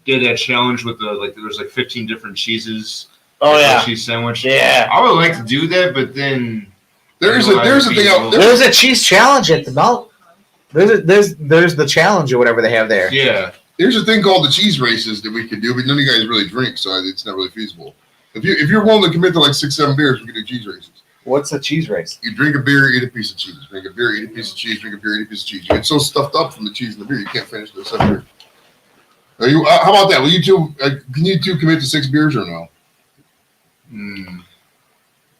did that challenge with there was like 15 different cheeses? Oh yeah, cheese sandwich. yeah. I would like to do that, but then There's a thing out there. There's a cheese challenge at the Melt. There's the challenge or whatever they have there. yeah. There's a thing called the cheese races that we could do, but none of you guys really drink, so it's not really feasible. If you're willing to commit to like 6-7 beers, we can do cheese races. What's a cheese race? You drink a beer, eat a piece of cheese. Drink a beer, eat a piece of cheese. Drink a beer, eat a piece of cheese. You get so stuffed up from the cheese and the beer, you can't finish the 7 beers. Are you? How about that? Will you two? Can you two commit to 6 beers or no?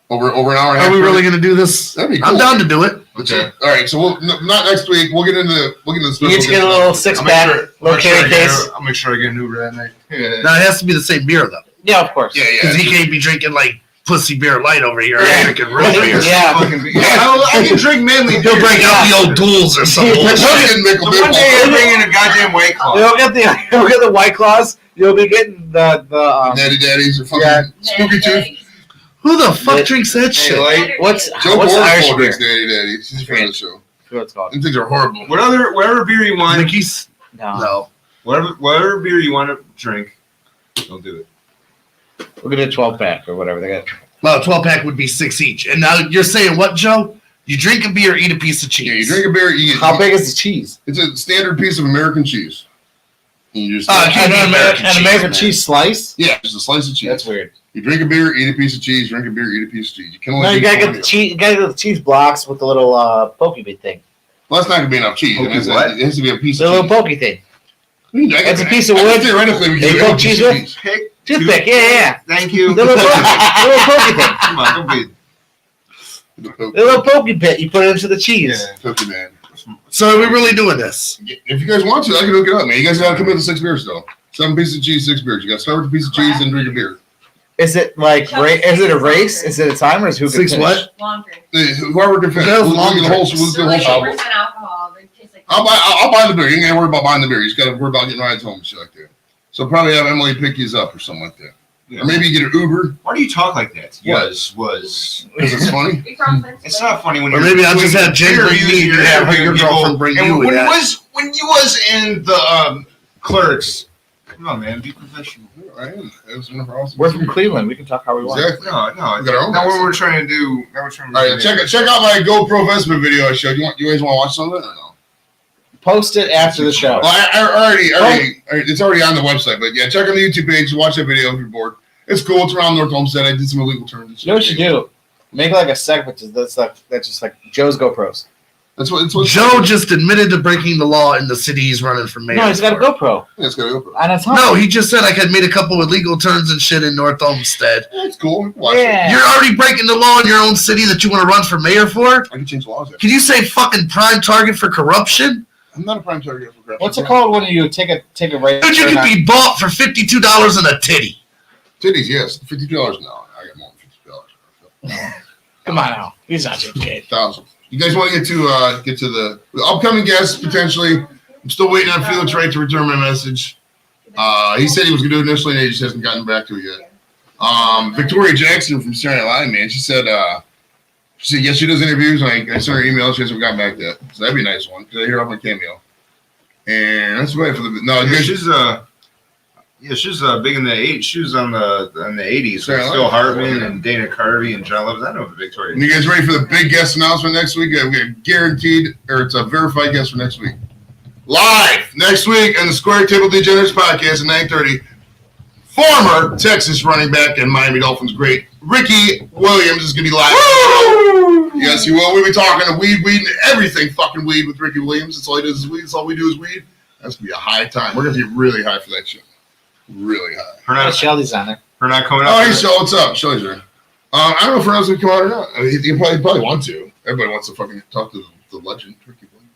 Over an hour and a half. Are we really going to do this? That'd be cool. I'm down to do it. Okay. All right. So not next week. We'll get into this. You each get a little 6-pack, little carry case. I'll make sure I get an Uber that night. Yeah. Now, it has to be the same beer, though. Yeah, of course. Yeah. Because he can't be drinking, like, pussy beer light over here. Yeah. Drinking real beer. Yeah. I can drink manly. He'll break out the old duels or something. One day I bring in a goddamn White Claw. You'll get the White Claws. You'll be getting the Natty Daddies or fucking Yeah. Spooky Tooth. Who the fuck drinks that shit? what's Joe Irish Bordenford beer? drinks Natty Daddies. He's a friend of the show. What it's called? Them things are horrible. Whatever beer you want, Mickey's? No. No. whatever beer you want to drink, don't do it. We're gonna do a 12-pack or whatever they got. Well, 12-pack would be 6 each. And now you're saying what, Joe? You drink a beer, eat a piece of cheese. Yeah, you drink a beer. You get, How big is the cheese? It's a standard piece of American cheese. And you just An American cheese slice? Yeah, just a slice of cheese. That's weird. You drink a beer, eat a piece of cheese. Drink a beer, eat a piece of cheese. You can only. No, you drink gotta get one the of cheese. You gotta get the cheese blocks with the little pokey bit thing. Well, that's not gonna be enough cheese. Pokey It what? has to be a piece The of little cheese. pokey thing. That's a piece of wood. Theoretically, we They can poke get a cheese piece of with? cheese. Pick Toothpick. Yeah. Thank you. The little pokey thing. Come on, don't be. The little pokey bit. You put it into the cheese. Yeah. Cookie man. So are we really doing this? If you guys want to, I can hook it up, man. You guys gotta commit to 6 beers though. 7 pieces of cheese, 6 beers. You gotta start with a piece of cheese and drink a beer. Is it like is it a race? Is it a timer? Is who can 6 finish? what? Long drink. Whoever can finish. Those We'll long do the whole. drinks. We'll do the They're whole like show. 8% alcohol. They taste like I'll buy the beer. You ain't gotta worry about buying the beer. You just gotta worry about getting rides home and shit like that. So probably have Emily pick you up or something like that. Or maybe you get an Uber Why do you talk like that? What? Was. because it's funny. You're from Pennsylvania. It's not funny when Or you're. maybe I'll when just have Jay you're bring me using to have interviewing your people, girlfriend bring and you with when that. you was in the Clerks, Come on, man. Be professional. I am. It was one of our awesome. We're from Cleveland. We can talk how we want. Exactly. No. We got our own Now what guys. we're trying to do. Now we're trying to. All right, check out my GoPro Vespa video I showed. You guys want to watch some of it or no? Post it after the show. Well, I already, it's already on the website. But yeah, check on the YouTube page. Watch that video if you're bored. It's cool. It's around North Homestead. I did some illegal turns. And shit. You know what you do? Make like a segment that's just like Joe's GoPros. That's what Joe just admitted to breaking the law in the city he's running for mayor. No, he's got a for. GoPro. Yeah, it's got a GoPro. And it's No, he just said I had made a couple of illegal turns and shit in North Olmsted. That's cool. Watch it. Yeah. You're already breaking the law in your own city that you want to run for mayor for? I can change the laws. There. Can you say fucking prime target for corruption? I'm not a prime target for corruption. What's it called when you take a right? Dude, you turn can be bought for $52 in a titty. Titties, yes. $52 now. I got more than $52. Come on now. He's not your kid. 1,000. You guys want to get to the upcoming guests potentially? I'm still waiting on Felix Wright to return my message. He said he was going to do it initially, and he just hasn't gotten back to it yet. Victoria Jackson from Saturday Night Live, man. She said yes, she does interviews. And I sent her emails. She hasn't gotten back to it. So that'd be a nice one because I hear off my cameo. And that's about it for the she's big in the 80s. She was on the 80s. Sarah With Phil Lynn. Hartman and Dana Carvey and John Lovitz. I know Victoria. And you guys ready for the big guest announcement next week? We got guaranteed, or it's a verified guest for next week. Live next week on the Square Table Degenerates podcast at 9:30. Former Texas running back and Miami Dolphins great Ricky Williams is going to be live. Woo! Yes, he will. We'll be talking to weed, and everything fucking weed with Ricky Williams. That's all he does is weed. That's all we do is weed. That's going to be a high time. We're going to be really high for that shit. Really high. Her not, Shelly's on there. her not coming Oh, up. hey, Shell, what's up? Shelley's there. I don't know if Fernand's going to come out or not. I mean, you probably want to. Everybody wants to fucking talk to the legend, Ricky Williams.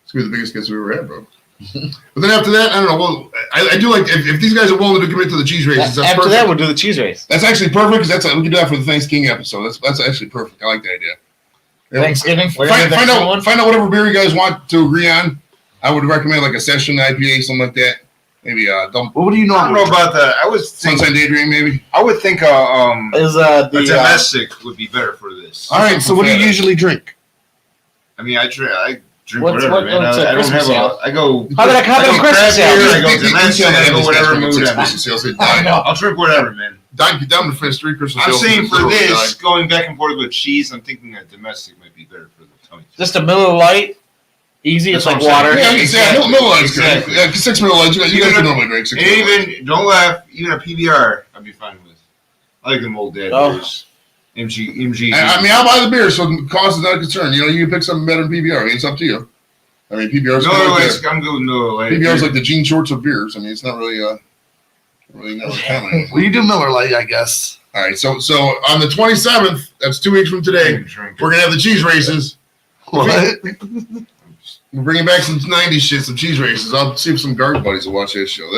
It's going to be the biggest guest we ever had, bro. But then after that, I don't know. Well, I do like if these guys are willing to commit to the cheese races. That's After perfect. that, we'll do the cheese race. That's actually perfect because we can do that for the Thanksgiving episode. That's actually perfect. I like that idea. Yeah. Thanksgiving. Find out whatever beer you guys want to agree on. I would recommend like a session IPA, something like that. Maybe What do you I don't know about that. I would think. Sunshine Daydream, maybe. I would think Is a domestic would be better for this. All right, so what do you usually drink? I mean, I drink What's- whatever, man. what's a I don't Christmas have ale? I go. How about I Christmas craft beer, ale? I go domestic, I go whatever mood I'm in. I know. I'll drink whatever, man. Don to finish 3 Christmas I'm ales saying and for zero this, die. going back and forth with cheese, I'm thinking that domestic might be better for the tummy. Just a Miller Lite. Easy. It's That's like what I'm water. saying. Yeah, Miller Lite's good. Exactly. Yeah, 6 Miller Lites. You guys can normally drink 6 And Miller Lites. even, don't laugh, even a PBR, I'd be fine with. I like them old dad Oh. beers. MG. I mean, I'll buy the beer, so the cost is not a concern. You know, you can pick something better than PBR. I mean, it's up to you. I mean, PBR's Miller kind of Lite's, I'm good with Miller Lite. PBR's like the jean shorts of beers. I mean, it's not really not common. Well, you do Miller Lite, I guess. All right, so on the 27th, that's 2 weeks from today, we're gonna have the cheese races. What? We're bringing back some 90s shit, some cheese races. I'll see if some Guard buddies will watch that show.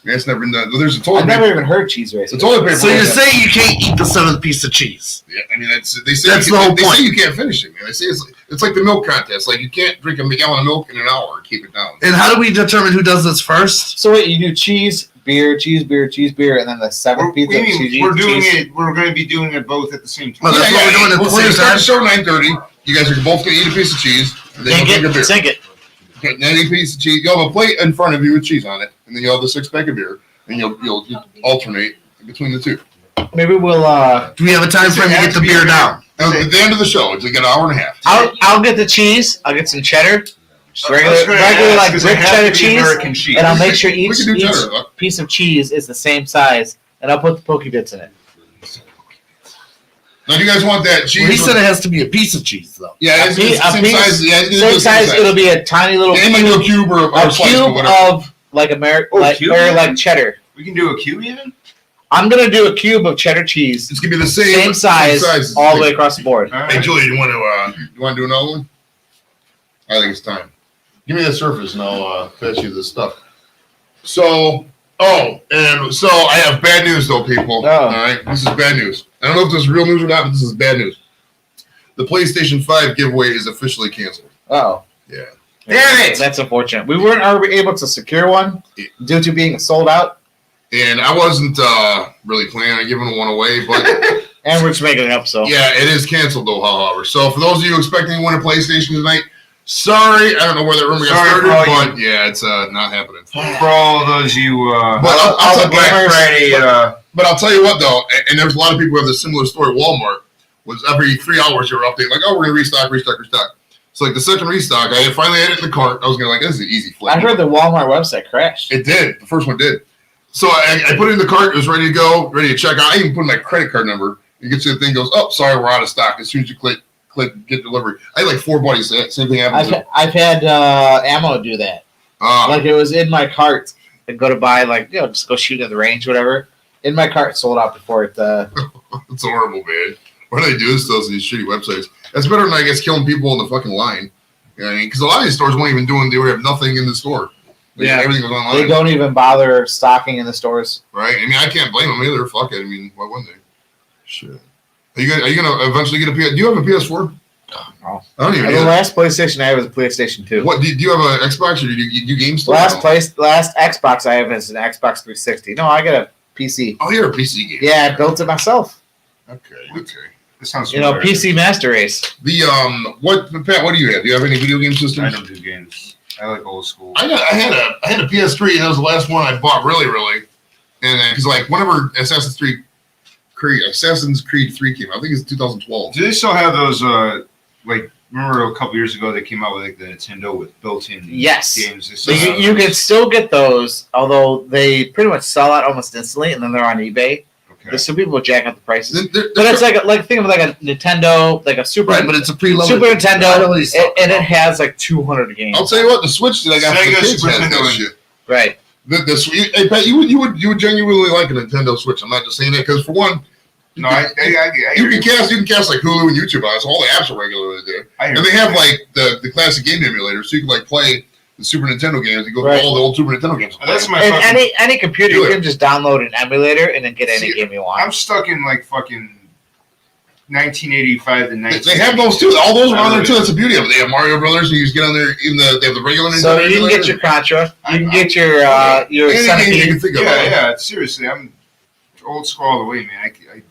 That's never been done. There's a toilet I've paper. never even heard cheese race. The toilet paper. So you're saying you can't eat the 7th piece of cheese? Yeah, I mean, they say That's you, the whole they point. say you can't finish it, man. They say it's like the milk contest. Like you can't drink a gallon of milk in an hour and keep it down. And how do we determine who does this first? So wait, you do cheese, beer, and then the seventh pizza. We're doing it. We're going to be doing it both at the same time. Well, that's what we're doing at We'll the same start time. the show at 9:30. You guys are both gonna eat a piece of cheese, and then you'll drink a beer. Sink it. Okay, then eat a piece of cheese. You'll have a plate in front of you with cheese on it, and then you'll have the 6-pack of beer, and you'll alternate between the two. Maybe we'll. Do we have a time frame to get the beer down? At the end of the show, it's like an hour and a half. I'll get the cheese. I'll get some cheddar. Just regular like Does brick it have cheddar to be cheese, American cheese? and I'll make sure We each can do cheddar, though. piece of cheese is the same size, and I'll put the pokey bits in it. Now, do you guys want that cheese? Well, he said it has to be a piece of cheese, though. Yeah, it's the same size. Yeah, it's Same size. It'll be a tiny little It might do a cube or a a slice or cube whatever. of like American, Oh, like cube? or like cheddar. We can do a cube even? I'm gonna do a cube of cheddar cheese, It's gonna be the same size all the way across the board. All Hey, right. Julie, you want to do another one? I think it's time. Give me the surface, and I'll fetch you the stuff. So, I have bad news, though, people. Oh. All right, this is bad news. I don't know if this is real news or not, but this is bad news. The PlayStation 5 giveaway is officially canceled. Oh, Yeah. Damn it! that's unfortunate. We weren't able to secure one due to being sold out, And I wasn't really planning on giving one away, but and we're just making it up. So yeah, it is canceled, though, however. So for those of you expecting to win a PlayStation tonight, Sorry, I don't know where that rumor got Sorry started, for all but yeah, it's not happening. For all those you, But I'll tell Black you- Friday, But I'll tell you what, though, and there's a lot of people who have this similar story. Walmart was every 3 hours you're updating, like, oh, we're gonna restock. So like the second restock, I finally had it in the cart. I was gonna this is an easy flip. I heard the Walmart website crashed. It did. The first one did. So I put it in the cart. It was ready to go, ready to check out. I even put in my credit card number. You get to the thing, goes, oh, sorry, we're out of stock. As soon as you click get delivery. I had like 4 buddies. Same thing happened. I've had ammo do that. Like it was in my cart. And go to buy just go shoot at the range, whatever. In my cart, sold out before it. It's horrible, man. Why do they do this to us on these shitty websites? That's better than, I guess, killing people in the fucking line. You know what I mean? Because a lot of these stores won't even they would have nothing in the store. Everything was online. They don't even bother stocking in the stores. Right? I mean, I can't blame them either. Fuck it. I mean, why wouldn't they? Shit. Are you gonna eventually get a PS? Do you have a PS4? No. I don't even. The last PlayStation I have was a PlayStation 2. What do you have an Xbox or do you do games still? Last Xbox I have is an Xbox 360. No, I got a PC. Oh, you're a PC gamer. Yeah, I built it myself. Okay. this sounds You PC Master Race. The Pat, what do you have? Do you have any video game systems? I don't do games. I like old school. I had a PS3 and that was the last one I bought really, and because whenever Assassin's Creed 3 came out, I think it's 2012. Do they still have those? Remember a couple years ago they came out with the Nintendo with built-in games. So you can still get those, although they pretty much sell out almost instantly, and then they're on eBay. Okay. There's some people who jack up the prices. They're But it's think of like a Nintendo, like a Super But it's a preloaded. Super Nintendo, and it has 200 games. I'll tell you what, the Switch that I got for the Sega kids Super has that Nintendo. shit. Right. Hey Pat, you would genuinely like a Nintendo Switch. I'm not just saying that because for one, No, I you can cast like Hulu and YouTube on it. So all the apps are regularly there, and they have the classic game emulator, so you can play the Super Nintendo games. You go to all the old Super Nintendo games. That's my. And any computer, you can just download an emulator and then get any game you want. I'm stuck in fucking 1985 to 19. They have those too. All those are on there too. That's the beauty of it. They have Mario Brothers, and you just get on there. They have the regular Nintendo. So you can get your Contra. You can get your any game you Centipede. can think of. Yeah. Seriously, I'm old school all the way, man. I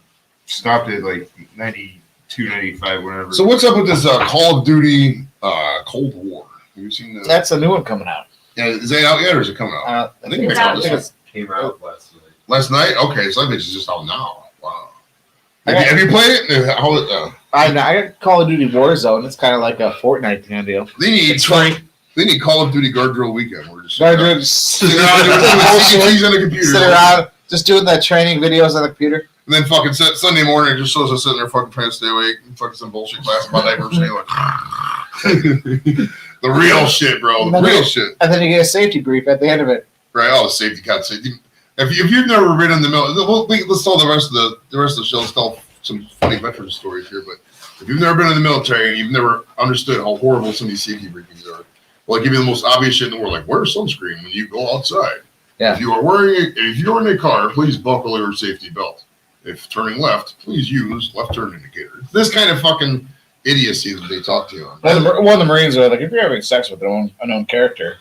stopped at 92, 95, whatever. So what's up with this Call of Duty Cold War? Have you seen that? That's a new one coming out. Yeah, is that out yet, or is it coming out? I think it's out. it's Came out last night. Last night? Okay, so that bitch is just out now. Wow. Okay. Have you played it? I got Call of Duty Warzone. It's kind of like a Fortnite kind of deal. They need It's free. They need Call of Duty Guard Drill Weekend. We're just Sit sitting around doing CCTVs on the computer. around just doing the training videos on the computer. And then fucking Sunday morning, it just shows us sitting there fucking trying to stay awake and fucking some bullshit class about diversity. The real shit, bro. The real shit. And then you get a safety brief at the end of it. Right? Oh, the safety cut. Safety. If you've never been in the military, let's tell the rest of the show. Let's tell some funny veteran stories here. But if you've never been in the military and you've never understood how horrible some of these safety briefings are, well, I give you the most obvious shit in the world. Like, wear sunscreen when you go outside. Yeah. If you're in a car, please buckle your safety belt. If turning left, please use left turn indicator. This kind of fucking idiocy that they talk to you on. One of the Marines are like, if you're having sex with an unknown character,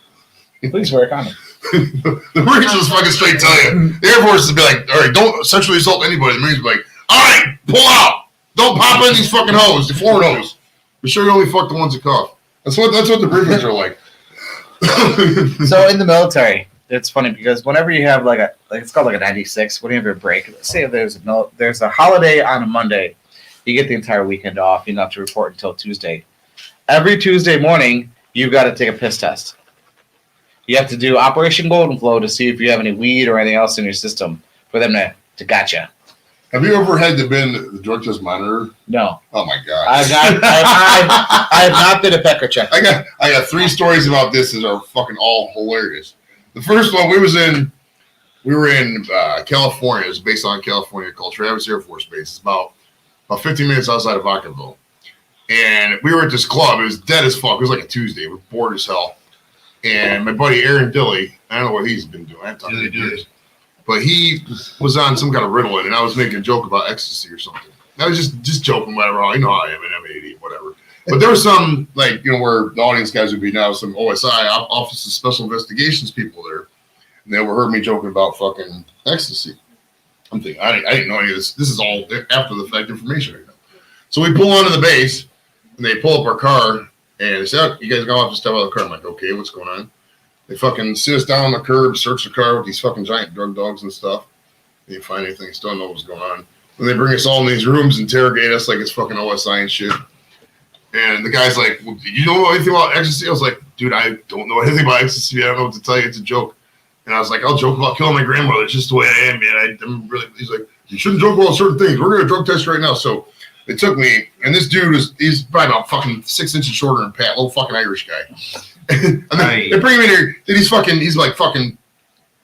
please wear a condom. The Marines will fucking straight tell you. The Air Force will be like, all right, don't sexually assault anybody. The Marines will be like, all right, pull out. Don't pop in these fucking hoes, the foreign hoes. Be sure you only fuck the ones that cough. That's what the briefings are like. So in the military, it's funny because whenever you have it's called a 96, when you have your break, let's say there's a holiday on a Monday, you get the entire weekend off. You don't have to report until Tuesday. Every Tuesday morning, you've got to take a piss test. You have to do Operation Golden Flow to see if you have any weed or anything else in your system for them to gotcha. Have you ever had to been the drug test monitor? No. Oh my god. I have not been a pecker check. I got 3 stories about this that are fucking all hilarious. The first one, we were in California. It was based on California, called Travis Air Force Base. It's about 15 minutes outside of Vacaville. And we were at this club. It was dead as fuck. It was like a Tuesday. We were bored as hell. And my buddy Aaron Dilly, I don't know what he's been doing. I haven't talked to him in years. But he was on some kind of Ritalin, and I was making a joke about ecstasy or something. I was just joking, whatever. You know how I am, and I'm an idiot, whatever. But there was some, where the audience guys would be now, some OSI, Office of Special Investigations people there. And they overheard me joking about fucking ecstasy. I'm thinking, I didn't know any of this. This is all after the fact information right now. So we pull onto the base, and they pull up our car, And they said, oh, you guys go off to step out of the car. I'm like, okay, what's going on? They fucking sit us down on the curb, search the car with these fucking giant drug dogs and stuff. They didn't find anything, still don't know what's going on. And they bring us all in these rooms, interrogate us like it's fucking OSI and shit. And the guy's like, well, do you know anything about ecstasy? I was like, dude, I don't know anything about ecstasy. I don't know what to tell you. It's a joke. And I was like, I'll joke about killing my grandmother. It's just the way I am, man. I'm really, he's like, you shouldn't joke about certain things. We're going to drug test right now. So they took me, and this dude he's probably about fucking 6 inches shorter than Pat, little fucking Irish guy. And then they bring him in here, and he's like fucking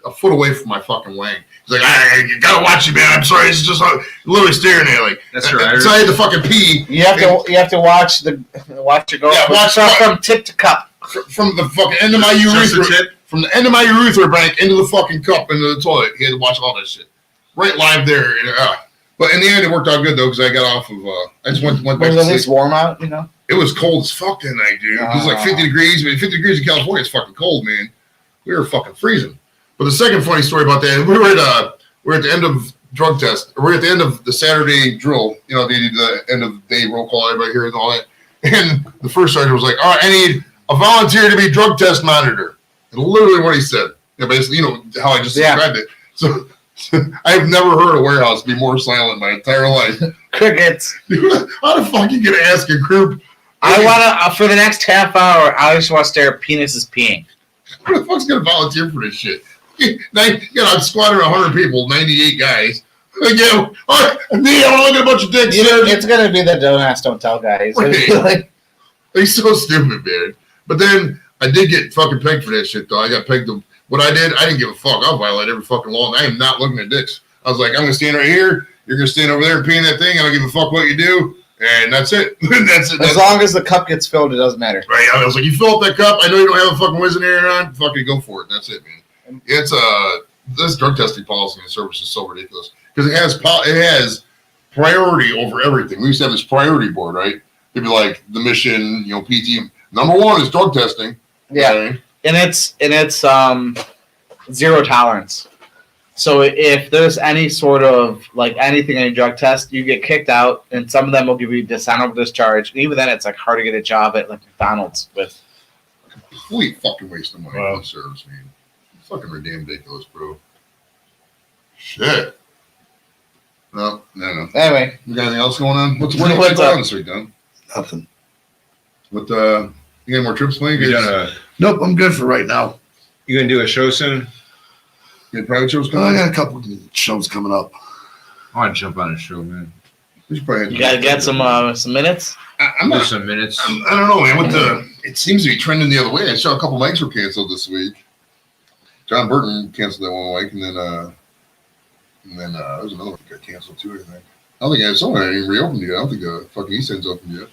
a foot away from my fucking wang. He's like, I gotta watch you, man. I'm sorry. It's just literally staring at me. Like, that's right. So I had to fucking pee. You have to watch your go. Yeah, watch from tip to cup. From the fucking end of my urethra. From the end of my urethra bank into the fucking cup into the toilet. He had to watch all that shit. Right live there. And, but in the end, it worked out good, though, because I got off of, I just went back to sleep. Was it at least warm out, you know? It was cold as fuck that night, dude. It was like 50 degrees. I mean, 50 degrees in California is fucking cold, man. We were fucking freezing. But the second funny story about that, we were at the end of drug test. We're at the end of the Saturday drill. You know, they did the end of the day roll call, everybody here and all that. And the first sergeant was like, all right, I need a volunteer to be drug test monitor. And literally what he said. You know, basically, you know, how I just described it. So I have never heard a warehouse be more silent my entire life. Crickets. Dude, how the fuck you gonna ask a group? I want to, for the next half hour, I just want to stare at penises peeing. Who the fuck's gonna volunteer for this shit? You know, I'm squatting 100 people, 98 guys. Like, yeah, me, I'm looking at a bunch of dicks. It's gonna be the don't ask, don't tell guy. It's gonna be like, he's so stupid, man. But then I did get fucking pegged for that shit, though. I got pegged. What I didn't give a fuck. I'll violate every fucking law, and I am not looking at dicks. I was like, I'm gonna stand right here. You're gonna stand over there and pee in that thing. I don't give a fuck what you do, and that's it. That's it. As long as the cup gets filled, it doesn't matter. Right? I was like, you fill up that cup. I know you don't have a fucking whiz in there on. Fucking go for it. That's it, man. It's this drug testing policy and service is so ridiculous because it has priority over everything. We used to have this priority board, right? It'd be like the mission, you know, PT. Number one is drug testing. Yeah, okay? and it's zero tolerance. So if there's any sort of like anything in a drug test, you get kicked out, and some of them will give you dishonorable discharge. And even then, it's like hard to get a job at like McDonald's with. Complete fucking waste of money on service, man. Fucking ridiculous, bro. Shit. No. Anyway, You got anything else going on? What's what's going up? on this week, Don? Nothing. What you got more trips planned? You Nope, I'm good for right now. gonna do a show soon? You got private shows I coming? got a couple of shows coming up. I want to jump on a show, man. We should probably you gotta get some minutes. I'm Do not. some minutes. I don't know, man. It seems to be trending the other way. I saw a couple mics were canceled this week. John Burton canceled that one mic, and then there was another one that got canceled too. I think. I don't think someone ain't even reopened yet. I don't think the fucking East End's opened yet.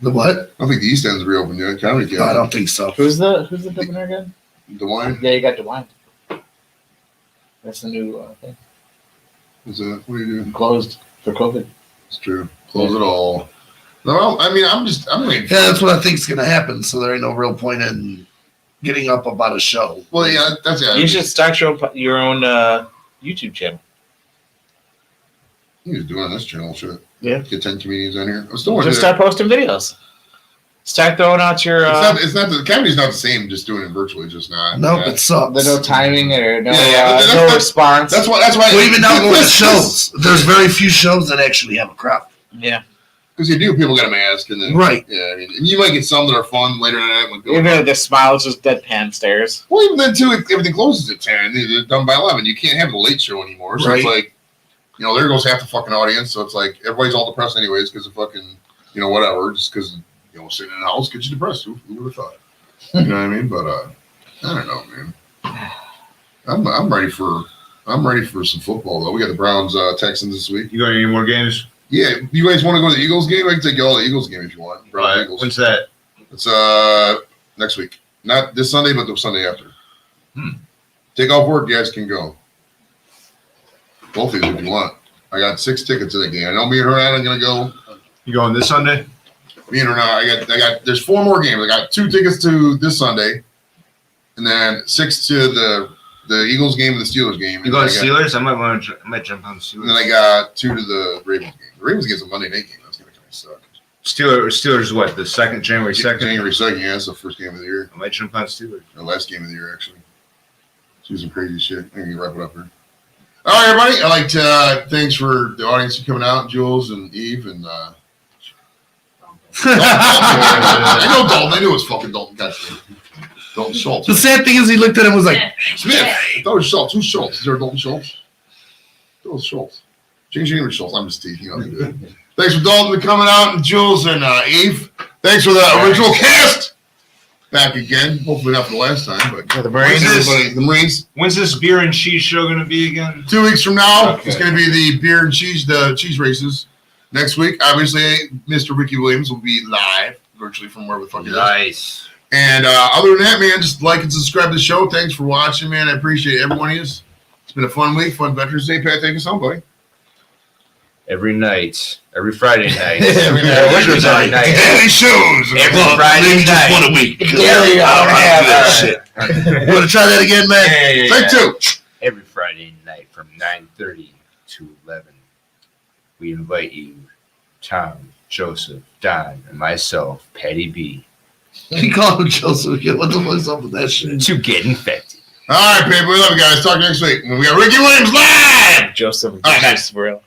The what? I don't think the East End's reopened yet. Comedy No, I Camp. don't think so. Who's the governor again? DeWine. Yeah, you got DeWine. That's the new thing. What do you do? Closed for COVID. It's true. Close it all. No, I mean, I'm waiting. Yeah, that's what I think's going to happen. So there ain't no real point in getting up about a show. Well, yeah, that's it. You should start your own YouTube channel. You just do it on this channel, shit. Yeah. Get 10 comedians on here. I still want to Just do that. start posting videos. Start throwing out your. It's not the comedy's not the same. Just doing it virtually, just not. Nope, yeah. it sucks. There's no timing or no, Yeah, no response. That's why. Well, even now with the shows, there's very few shows that actually have a crowd. Yeah. Because you do, people got a mask, and then Right. Yeah, I mean, and you might get some that are fun later in the night when people. Even if the smile's just deadpan stares. Well, even then too, if everything closes at 10, they're done by 11. You can't have a late show anymore. So it's Right. like, you know, there goes half the fucking audience. So it's like everybody's all depressed anyways because of fucking, you know, whatever. Just because, you know, sitting in the house gets you depressed. Who would have thought? You know what I mean? But I don't know, man. I'm ready for some football though. We got the Browns Texans this week. You going any more games? Yeah, you guys want to go to the Eagles game? I can take you all to the Eagles game if you want. Browns Eagles. When's that? It's next week. Not this Sunday, but the Sunday after. Hmm. Take off work, you guys can go. Both of you if you want. I got 6 tickets to the game. I know me and Hernan are gonna go. You going this Sunday? Me and Hernan, I got there's 4 more games. I got 2 tickets to this Sunday, and then 6 to the Eagles game and the Steelers game. You going Steelers? I might jump on And then Steelers. I got 2 to the Ravens game. The Ravens game's a Monday night game. That's gonna kind of suck. Steelers what? The January 2nd? January 2nd, yeah, that's the first game of the year. I might jump on Steelers. The last game of the year, actually. Do some crazy shit. I can wrap it up here. All right, everybody. I'd like to thanks for the audience for coming out, Jules and Eve and I know Dalton. I knew it was fucking Dalton. Goddamn. Dalton Schultz. The sad thing is, he looked at him and was like, Smith. I thought it was Schultz. Who's Schultz? Is there a Dalton Schultz? It was Schultz. Change your name to Schultz. I'm just teasing. Thanks for Dalton for coming out and Jules and Eve. Thanks for the original cast. Back again. Hopefully not for the last time, but the Marines. The Marines. When's this beer and cheese show going to be again? 2 weeks from now, Okay. it's going to be the beer and cheese, the cheese races. Next week, obviously, Mr. Ricky Williams will be live, virtually from where the fuck he is. Nice. And other than that, man, just like and subscribe to the show. Thanks for watching, man. I appreciate every one of you. It's been a fun week, fun Veterans Day. Pat, thank us home, buddy. Every night. Every Friday night. Every night. Every night. Daily shows. Every Well, Friday maybe just night. one a week. Daily, All right, yeah, shit. you want to try that again, man? Take two. Every Friday night from 9:30 to 11, we invite you, Tom, Joseph, Don, and myself, Patty B, He called him Joseph. Yeah, what the fuck's up with that shit? to get infected. All right, people. We love you guys. Talk next week. We got Ricky Williams live. Joseph All right, Real.